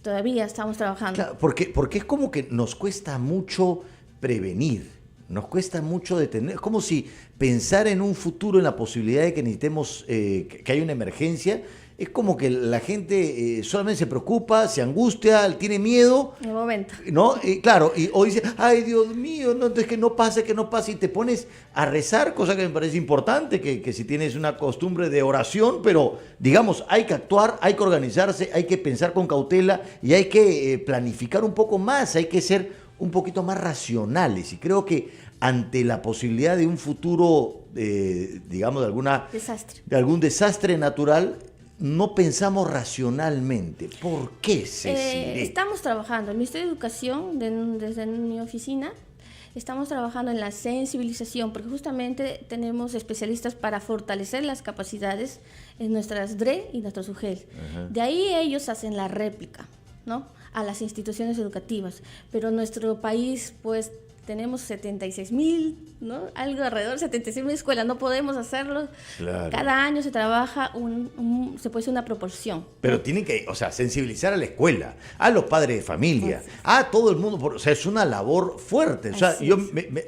todavía estamos trabajando. Claro, porque es como que nos cuesta mucho prevenir, nos cuesta mucho detener. Es como si pensar en un futuro, en la posibilidad de que necesitemos, que haya una emergencia, es como que la gente solamente se preocupa, se angustia, tiene miedo. En el momento. ¿No? Claro, o dice, ay, Dios mío, no, es que no pase, y te pones a rezar, cosa que me parece importante, que si tienes una costumbre de oración, pero digamos, hay que actuar, hay que organizarse, hay que pensar con cautela y hay que planificar un poco más, hay que ser un poquito más racionales. Y creo que ante la posibilidad de un futuro, digamos, de algún desastre natural, no pensamos racionalmente. ¿Por qué, Cecilia? Estamos trabajando. El Ministerio de Educación, desde mi oficina, estamos trabajando en la sensibilización, porque justamente tenemos especialistas para fortalecer las capacidades en nuestras DRE y nuestros UGEL. De ahí ellos hacen la réplica, ¿no?, a las instituciones educativas. Pero nuestro país, pues, tenemos 76,000, ¿no? Algo alrededor de 76,000 escuelas, no podemos hacerlo. Claro. Cada año se trabaja se puede hacer una proporción. Pero tienen que, sensibilizar a la escuela, a los padres de familia, a todo el mundo, o sea, es una labor fuerte. O sea,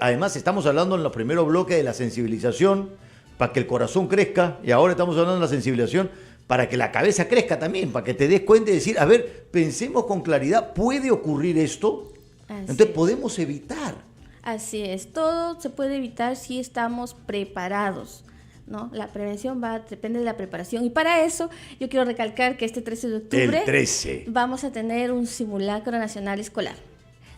además estamos hablando en los primeros bloques de la sensibilización para que el corazón crezca, y ahora estamos hablando de la sensibilización para que la cabeza crezca también, para que te des cuenta y decir, a ver, pensemos con claridad, ¿puede ocurrir esto? Entonces podemos evitar. Así es, todo se puede evitar si estamos preparados, ¿no? La prevención depende de la preparación, y para eso yo quiero recalcar que este 13 de octubre vamos a tener un simulacro nacional escolar,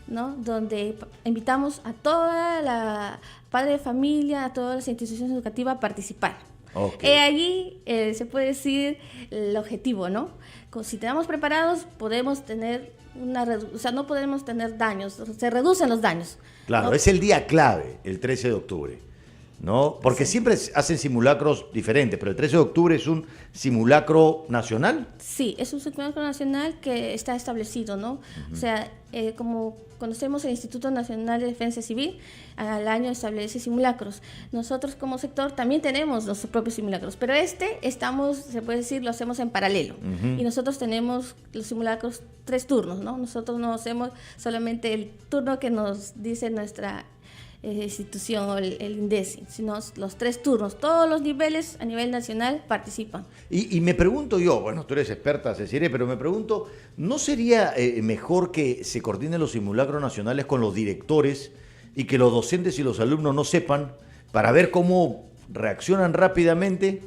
¿no? Donde invitamos a toda la padre de familia, a todas las instituciones educativas a participar. Allí se puede decir el objetivo, ¿no? Si estamos preparados, podemos tener no podemos tener daños, se reducen los daños. Claro, ¿no? Es el día clave, el 13 de octubre, ¿no? Porque siempre hacen simulacros diferentes, pero el 13 de octubre es un simulacro nacional. Sí, es un simulacro nacional que está establecido, ¿no? O sea, como conocemos el Instituto Nacional de Defensa Civil, al año establece simulacros. Nosotros como sector también tenemos nuestros propios simulacros, pero se puede decir, lo hacemos en paralelo. Y nosotros tenemos los simulacros 3 turnos, ¿no? Nosotros no hacemos solamente el turno que nos dice nuestra institución, el INDECI, sino los 3 turnos. Todos los niveles a nivel nacional participan. Y me pregunto yo, bueno, tú eres experta, Cecilia, pero me pregunto, ¿no sería mejor que se coordinen los simulacros nacionales con los directores y que los docentes y los alumnos no sepan para ver cómo reaccionan rápidamente?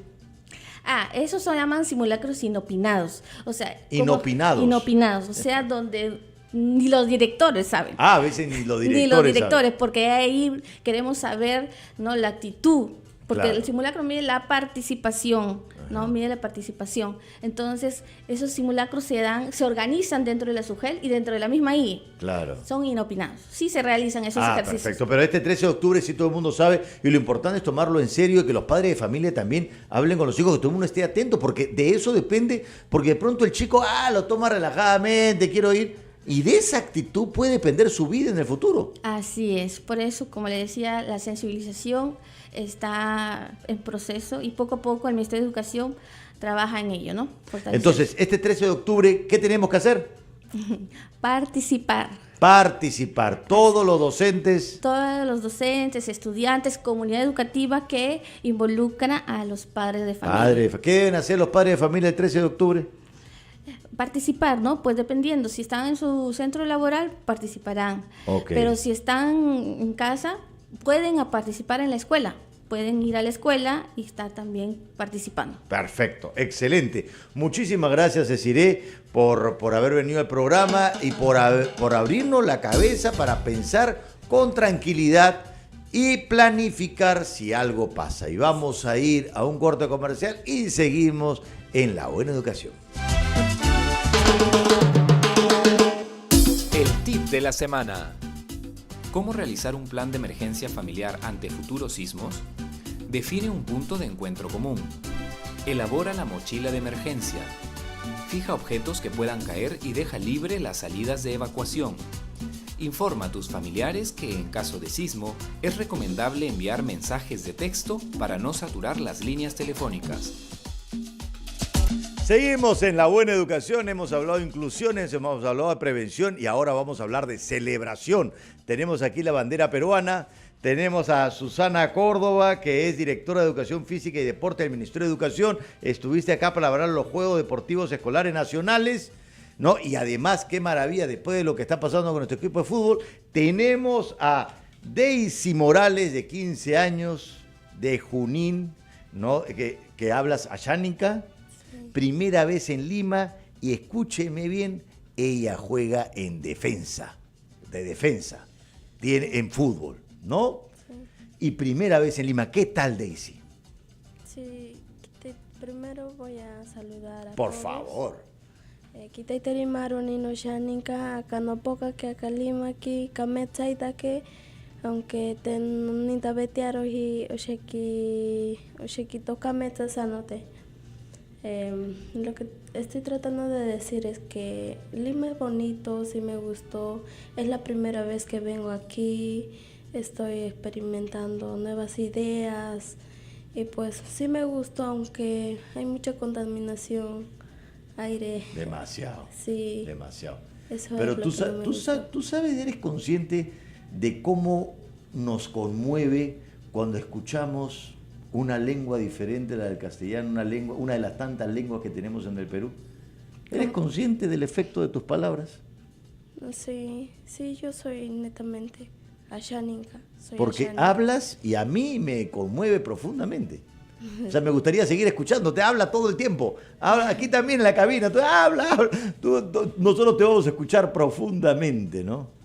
Esos se llaman simulacros inopinados. O sea, inopinados, o sea, donde ni los directores saben. A veces ni los directores. Ni los directores, porque ahí queremos saber, ¿no?, la actitud. Porque el simulacro mide la participación, ¿no? Mide la participación. Entonces, esos simulacros se organizan dentro de la SUGEL y dentro de la misma IE. Claro. Son inopinados. Sí se realizan esos ejercicios. Perfecto. Pero este 13 de octubre sí todo el mundo sabe, y lo importante es tomarlo en serio y que los padres de familia también hablen con los hijos, que todo el mundo esté atento, porque de eso depende, porque de pronto el chico, lo toma relajadamente, quiero ir, y de esa actitud puede depender su vida en el futuro. Así es. Por eso, como le decía, la sensibilización está en proceso y poco a poco el Ministerio de Educación trabaja en ello, ¿no? Entonces, este 13 de octubre, ¿qué tenemos que hacer? Participar. Todos los docentes. Todos los docentes, estudiantes, comunidad educativa que involucran a los padres de familia. ¿Qué deben hacer los padres de familia el 13 de octubre? Participar, ¿no? Pues dependiendo, si están en su centro laboral, participarán. Okay. Pero si están en casa, pueden participar en la escuela. Pueden ir a la escuela y estar también participando. Perfecto, excelente. Muchísimas gracias, Desiree, por haber venido al programa y por abrirnos la cabeza para pensar con tranquilidad y planificar si algo pasa. Y vamos a ir a un corte comercial y seguimos en La Buena Educación. El tip de la semana. ¿Cómo realizar un plan de emergencia familiar ante futuros sismos? Define un punto de encuentro común. Elabora la mochila de emergencia. Fija objetos que puedan caer y deja libre las salidas de evacuación. Informa a tus familiares que en caso de sismo es recomendable enviar mensajes de texto para no saturar las líneas telefónicas. Seguimos en La Buena Educación, hemos hablado de inclusiones, hemos hablado de prevención y ahora vamos a hablar de celebración. Tenemos aquí la bandera peruana, tenemos a Susana Córdoba, que es directora de Educación Física y Deporte del Ministerio de Educación. Estuviste acá para hablar de los Juegos Deportivos Escolares Nacionales, ¿no? Y además, qué maravilla, después de lo que está pasando con nuestro equipo de fútbol, tenemos a Daisy Morales, de 15 años, de Junín, ¿no? Que hablas ayánica. Primera vez en Lima y escúcheme bien, ella juega en defensa, en fútbol, ¿no? Sí. Y primera vez en Lima, ¿qué tal, Daisy? Sí, primero voy a saludar a Por todos. favor. Kitaiteri maroni no shaninka, acá no poca que acá Lima aquí, kametsaita que aunque ten nita betearo y osheki toca meta sanote. Lo que estoy tratando de decir es que Lima es bonito, sí me gustó, es la primera vez que vengo aquí, estoy experimentando nuevas ideas y pues sí me gustó, aunque hay mucha contaminación, aire. Demasiado. Sí. Demasiado. Eso Pero es tú sabes, eres consciente de cómo nos conmueve cuando escuchamos una lengua diferente a la del castellano, una de las tantas lenguas que tenemos en el Perú. ¿Eres consciente del efecto de tus palabras? Sí, yo soy netamente ayánica. Porque hablas y a mí me conmueve profundamente. O sea, me gustaría seguir escuchando. Te habla todo el tiempo. Habla aquí también en la cabina. Tú habla. Nosotros te vamos a escuchar profundamente, ¿no?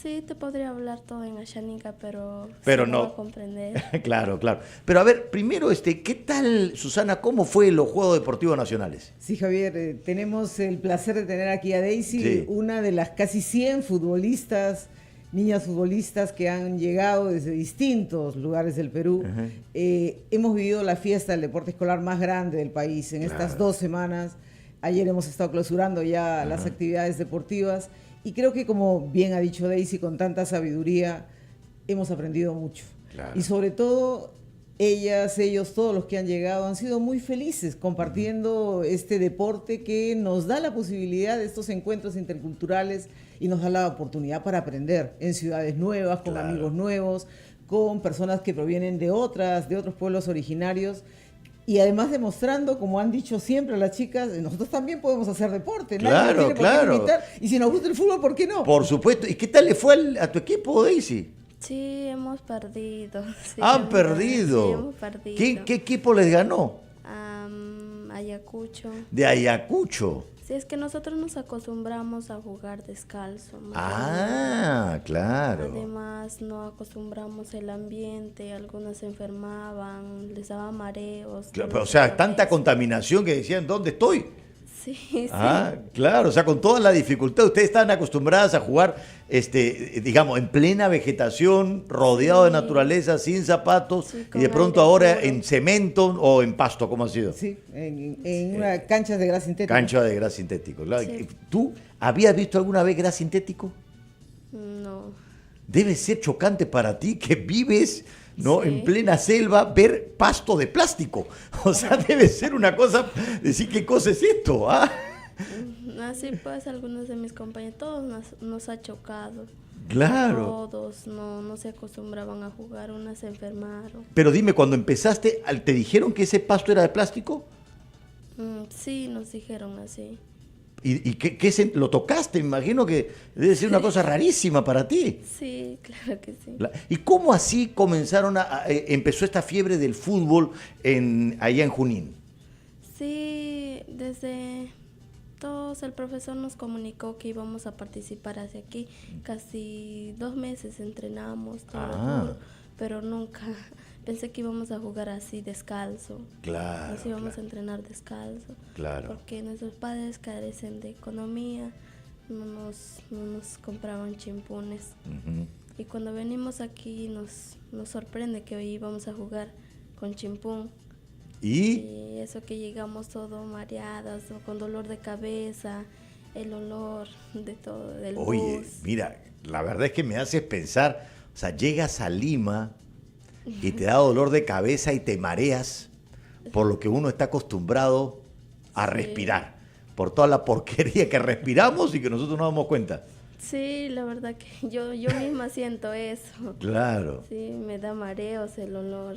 Sí, te podría hablar todo en ayánica, pero no va a comprender. Claro. Pero a ver, primero, ¿qué tal, Susana? ¿Cómo fue los Juegos Deportivos Nacionales? Sí, Javier, tenemos el placer de tener aquí a Daisy, una de las casi 100 niñas futbolistas que han llegado desde distintos lugares del Perú. Uh-huh. Hemos vivido la fiesta del deporte escolar más grande del país en estas 2 semanas. Ayer hemos estado clausurando ya las actividades deportivas. Y creo que, como bien ha dicho Daisy, con tanta sabiduría, hemos aprendido mucho. Claro. Y sobre todo, ellos, todos los que han llegado, han sido muy felices compartiendo este deporte que nos da la posibilidad de estos encuentros interculturales y nos da la oportunidad para aprender en ciudades nuevas, con amigos nuevos, con personas que provienen de otros pueblos originarios. Y además demostrando, como han dicho siempre las chicas, nosotros también podemos hacer deporte. Nadie tiene por qué limitar. Y si nos gusta el fútbol, ¿por qué no? Por supuesto. ¿Y qué tal le fue a tu equipo, Daisy? Sí, hemos perdido. Sí, ¿Han perdido? Sí, hemos perdido. ¿Qué equipo les ganó? Ayacucho. De Ayacucho. Sí, es que nosotros nos acostumbramos a jugar descalzo. Claro. Además, no acostumbramos el ambiente, algunas se enfermaban, les daba mareos. Claro, o sea, tanta contaminación que decían, ¿dónde estoy? Sí, sí. Claro, o sea, con toda la dificultad, ustedes están acostumbradas a jugar, digamos, en plena vegetación, rodeado de naturaleza, sin zapatos, y de pronto ahora en cemento o en pasto, ¿cómo ha sido? Sí, en una cancha de gras sintético. Cancha de gras sintético, claro. Sí. ¿Tú habías visto alguna vez gras sintético? No. Debe ser chocante para ti que vives, ¿no? Sí. En plena selva, ver pasto de plástico. O sea, debe ser una cosa, decir, ¿qué cosa es esto? Así pues, algunos de mis compañeros, todos nos ha chocado. Claro. Todos no se acostumbraban a jugar, unas se enfermaron. Pero dime, cuando empezaste, ¿te dijeron que ese pasto era de plástico? Sí, nos dijeron así. ¿Y qué lo tocaste? Me imagino que debe ser una cosa rarísima para ti. Sí, claro que sí. ¿Y cómo así comenzaron empezó esta fiebre del fútbol allá en Junín? Sí, desde todos el profesor nos comunicó que íbamos a participar hacia aquí. Casi 2 meses entrenamos, todo, pero nunca pensé que íbamos a jugar así descalzo. Claro. Nos íbamos a entrenar descalzo. Claro. Porque nuestros padres carecen de economía, no nos compraban chimpunes. Y cuando venimos aquí nos sorprende que hoy íbamos a jugar con chimpún. Y eso que llegamos todo mareadas, o con dolor de cabeza, el olor de todo, del bus. Oye, mira, la verdad es que me haces pensar, o sea, llegas a Lima y te da dolor de cabeza y te mareas por lo que uno está acostumbrado a respirar, por toda la porquería que respiramos y que nosotros no nos damos cuenta. Sí, la verdad que yo misma siento eso. Claro. Sí, me da mareos el olor.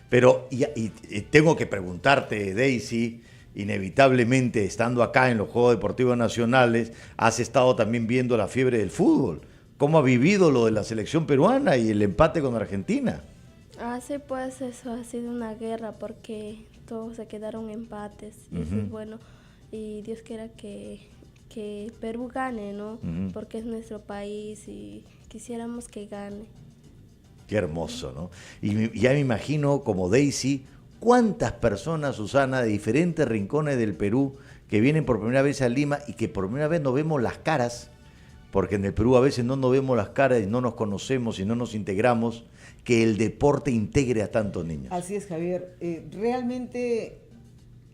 Pero y tengo que preguntarte, Daisy, inevitablemente estando acá en los Juegos Deportivos Nacionales, has estado también viendo la fiebre del fútbol. ¿Cómo ha vivido lo de la selección peruana y el empate con Argentina? Sí, pues eso ha sido una guerra porque todos se quedaron empates. Y eso es bueno. Y Dios quiera que Perú gane, ¿no? Porque es nuestro país y quisiéramos que gane. Qué hermoso, ¿no? Y ya me imagino, como Daisy, cuántas personas, Susana, de diferentes rincones del Perú que vienen por primera vez a Lima y que por primera vez no vemos las caras, porque en el Perú a veces no nos vemos las caras y no nos conocemos y no nos integramos, que el deporte integre a tantos niños. Así es, Javier. Realmente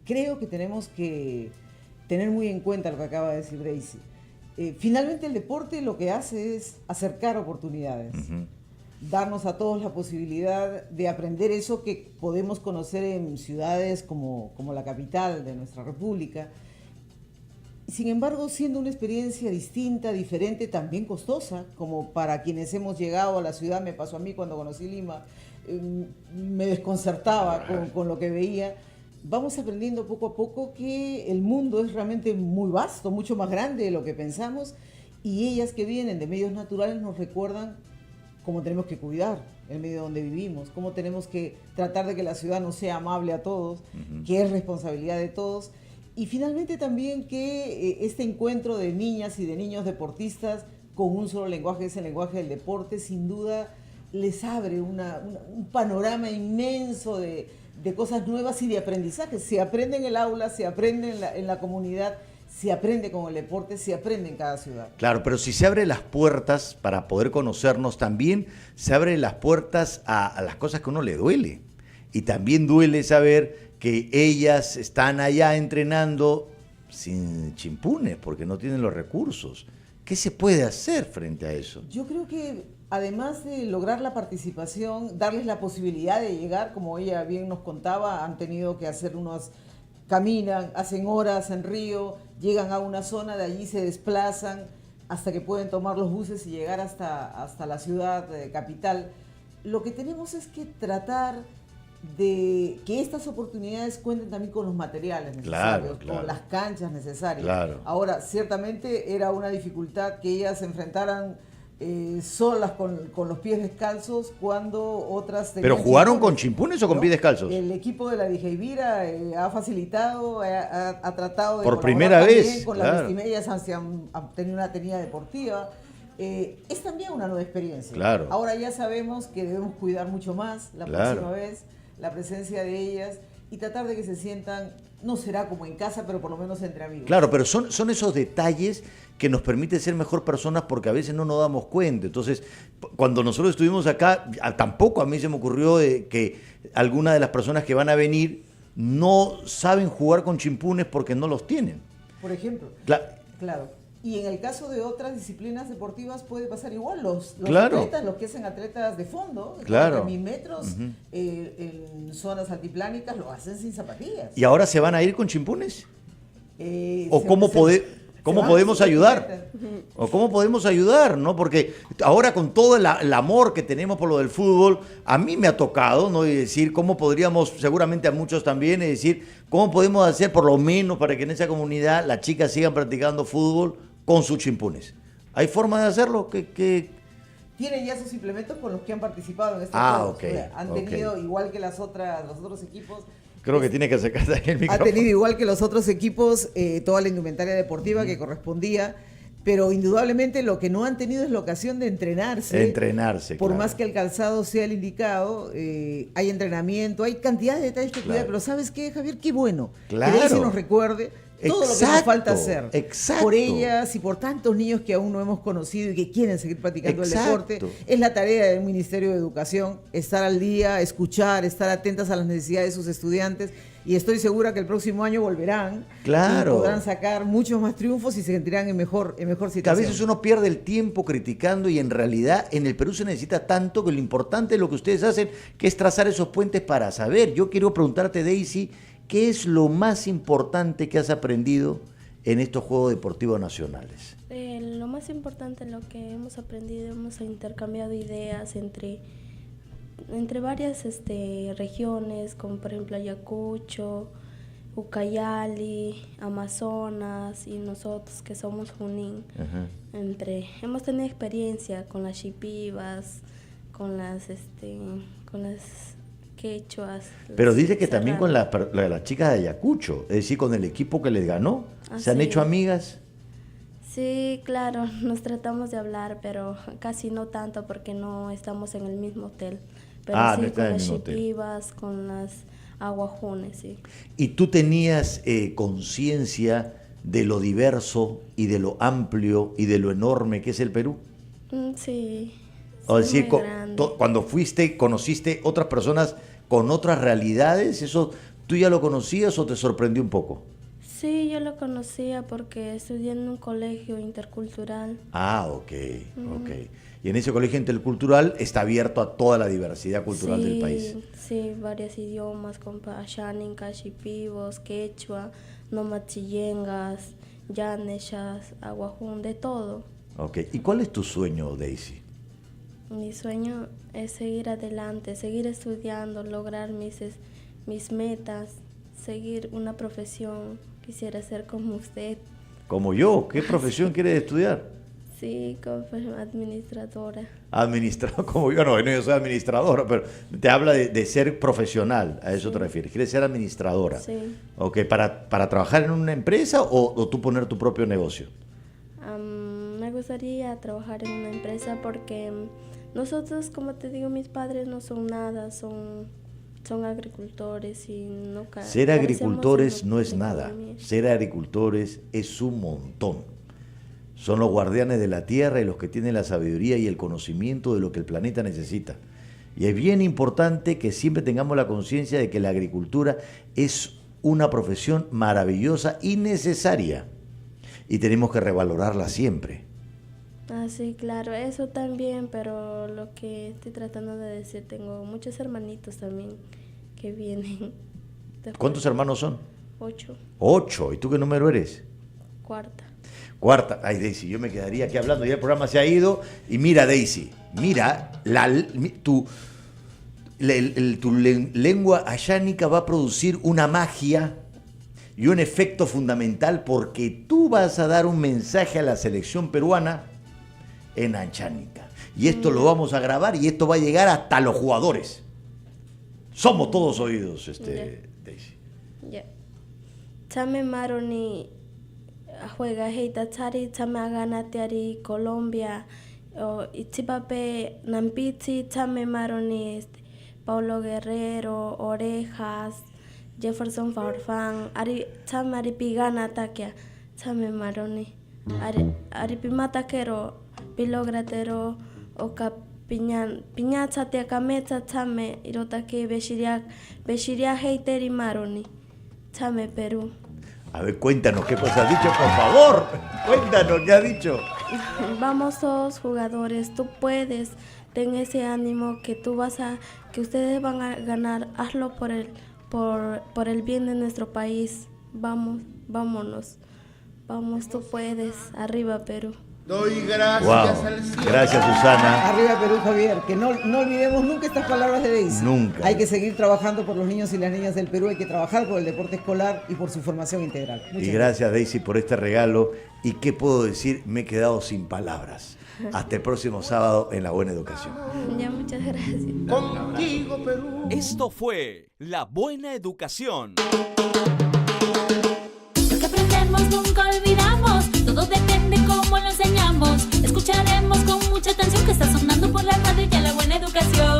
creo que tenemos que tener muy en cuenta lo que acaba de decir Daisy. Finalmente el deporte lo que hace es acercar oportunidades. Darnos a todos la posibilidad de aprender eso que podemos conocer en ciudades como la capital de nuestra república. Sin embargo, siendo una experiencia distinta, diferente, también costosa, como para quienes hemos llegado a la ciudad, me pasó a mí cuando conocí Lima, me desconcertaba con lo que veía. Vamos aprendiendo poco a poco que el mundo es realmente muy vasto, mucho más grande de lo que pensamos, y ellas que vienen de medios naturales nos recuerdan cómo tenemos que cuidar el medio donde vivimos, cómo tenemos que tratar de que la ciudad nos sea amable a todos, que es responsabilidad de todos. Y finalmente también que este encuentro de niñas y de niños deportistas con un solo lenguaje, es el lenguaje del deporte, sin duda les abre un panorama inmenso de cosas nuevas y de aprendizaje. Se aprende en el aula, se aprende en la comunidad, se aprende con el deporte, se aprende en cada ciudad. Claro, pero si se abren las puertas para poder conocernos, también se abren las puertas a las cosas que a uno le duele. Y también duele saber que ellas están allá entrenando sin chimpunes, porque no tienen los recursos. ¿Qué se puede hacer frente a eso? Yo creo que además de lograr la participación, darles la posibilidad de llegar, como ella bien nos contaba, han tenido que hacer caminan, hacen horas en Río, llegan a una zona, de allí se desplazan hasta que pueden tomar los buses y llegar hasta la ciudad capital. Lo que tenemos es que tratar de que estas oportunidades cuenten también con los materiales necesarios, con las canchas necesarias. Ahora, ciertamente era una dificultad que ellas se enfrentaran solas con los pies descalzos cuando otras... ¿Pero jugaron con chimpunes o con pies descalzos? El equipo de la Dijeivira ha facilitado, ha tratado de... Por primera vez, con claro. Las vestimillas han tenido una tenida deportiva. Es también una nueva experiencia. Claro. Ahora ya sabemos que debemos cuidar mucho más la próxima vez la presencia de ellas y tratar de que se sientan, no será como en casa, pero por lo menos entre amigos. Claro, pero son esos detalles que nos permiten ser mejor personas porque a veces no nos damos cuenta. Entonces, cuando nosotros estuvimos acá, tampoco a mí se me ocurrió que algunas de las personas que van a venir no saben jugar con chimpunes porque no los tienen. Por ejemplo. Claro. Y en el caso de otras disciplinas deportivas puede pasar igual. Los atletas, los que hacen atletas de fondo, de 1000 metros, en zonas altiplánicas, lo hacen sin zapatillas. ¿Y ahora se van a ir con chimpunes? ¿O cómo podemos ayudar? ¿O cómo podemos ayudar? ¿No? Porque ahora con todo el amor que tenemos por lo del fútbol, a mí me ha tocado, ¿no? Y decir cómo podríamos, seguramente a muchos también, es decir, cómo podemos hacer por lo menos para que en esa comunidad las chicas sigan practicando fútbol con sus chimpunes. ¿Hay forma de hacerlo? Tienen ya sus implementos con los que han participado en este juego. Okay, han tenido, igual que los otros equipos... Creo que tiene que acercarse ahí el micrófono. Ha tenido, igual que los otros equipos, toda la indumentaria deportiva que correspondía, pero indudablemente lo que no han tenido es la ocasión de entrenarse. Por más que el calzado sea el indicado, hay entrenamiento, hay cantidad de detalles que cuidar, pero ¿sabes qué, Javier? Qué bueno. Claro. Que Daisy nos recuerde todo lo que nos falta hacer. Por ellas y por tantos niños que aún no hemos conocido y que quieren seguir practicando el deporte. Es la tarea del Ministerio de Educación, estar al día, escuchar, estar atentas a las necesidades de sus estudiantes. Y estoy segura que el próximo año volverán. Claro. Y podrán sacar muchos más triunfos y se sentirán en mejor situación. Que a veces uno pierde el tiempo criticando y en realidad en el Perú se necesita tanto que lo importante es lo que ustedes hacen, que es trazar esos puentes para saber. Yo quiero preguntarte, Daisy, ¿qué es lo más importante que has aprendido en estos Juegos Deportivos Nacionales? Lo más importante, lo que hemos aprendido, hemos intercambiado ideas entre varias regiones, como por ejemplo Ayacucho, Ucayali, Amazonas y nosotros que somos Junín. Hemos tenido experiencia con las shipibas, con las quechuas. Pero dice que también con las chicas de Ayacucho, es decir, con el equipo que les ganó, ¿se han hecho amigas? Sí, claro, nos tratamos de hablar, pero casi no tanto porque no estamos en el mismo hotel. Pero sí, no con las hotel. shipibas, con las aguajunes, sí. ¿Y tú tenías conciencia de lo diverso y de lo amplio y de lo enorme que es el Perú? Sí. Es decir, cuando fuiste, conociste otras personas con otras realidades, ¿eso tú ya lo conocías o te sorprendió un poco? Sí, yo lo conocía porque estudié en un colegio intercultural. Ok. Y en ese colegio intercultural está abierto a toda la diversidad cultural del país. Sí, varios idiomas, como Ashaninka, Shipibos, Quechua, Nomatzillengas, Yaneshas, Aguajún, de todo. ¿Y cuál es tu sueño, Daisy? Mi sueño es seguir adelante, seguir estudiando, lograr mis metas, seguir una profesión. Quisiera ser como usted. ¿Como yo? ¿Qué profesión quieres estudiar? Sí, como administradora. Administrador, como yo, no, yo soy administradora, pero te habla de ser profesional, a eso te refieres. ¿Quieres ser administradora? Sí. ¿Para trabajar en una empresa o tú poner tu propio negocio? Me gustaría trabajar en una empresa porque nosotros, como te digo, mis padres no son nada, son agricultores y nunca... Ser agricultores no es nada, ser agricultores es un montón. Son los guardianes de la tierra y los que tienen la sabiduría y el conocimiento de lo que el planeta necesita. Y es bien importante que siempre tengamos la conciencia de que la agricultura es una profesión maravillosa y necesaria. Y tenemos que revalorarla siempre. Sí, claro, eso también, pero lo que estoy tratando de decir, tengo muchos hermanitos también que vienen. ¿Cuántos hermanos son? 8. 8. ¿Y tú qué número eres? Cuarta. Ay, Daisy, yo me quedaría aquí hablando, ya el programa se ha ido. Y mira, Daisy, tu lengua ayánica va a producir una magia y un efecto fundamental porque tú vas a dar un mensaje a la selección peruana en Anchánica. Y esto lo vamos a grabar y esto va a llegar hasta los jugadores. Somos todos oídos, Daisy. Ya. Chame maroni juega heita chari chame agana tiari Colombia o Ichipape Nampichi chame maroni Paulo Guerrero, Orejas, Jefferson Farfán, chame aripigana takia chame maroni aripimatakero pilogratero oka piñacha te kamecha chame irotake beshiria heiteri maroni chame Perú. A ver, cuéntanos qué cosa has dicho, por favor. Cuéntanos qué has dicho. Vamos todos jugadores, tú puedes, ten ese ánimo que que ustedes van a ganar, hazlo por el bien de nuestro país. Vámonos, tú puedes, arriba Perú. Doy gracias al cielo. Gracias, Susana. Arriba Perú, Javier. Que no olvidemos nunca estas palabras de Daisy. Nunca. Hay que seguir trabajando por los niños y las niñas del Perú. Hay que trabajar por el deporte escolar y por su formación integral. Y gracias, Daisy, por este regalo. ¿Y qué puedo decir? Me he quedado sin palabras. Hasta el próximo sábado en La Buena Educación. Ya, muchas gracias. Contigo, Perú. Esto fue La Buena Educación. Lo que aprendemos nunca olvidamos, todo depende cómo lo enseñamos. Escucharemos con mucha atención que está sonando por la radio ya La Buena Educación.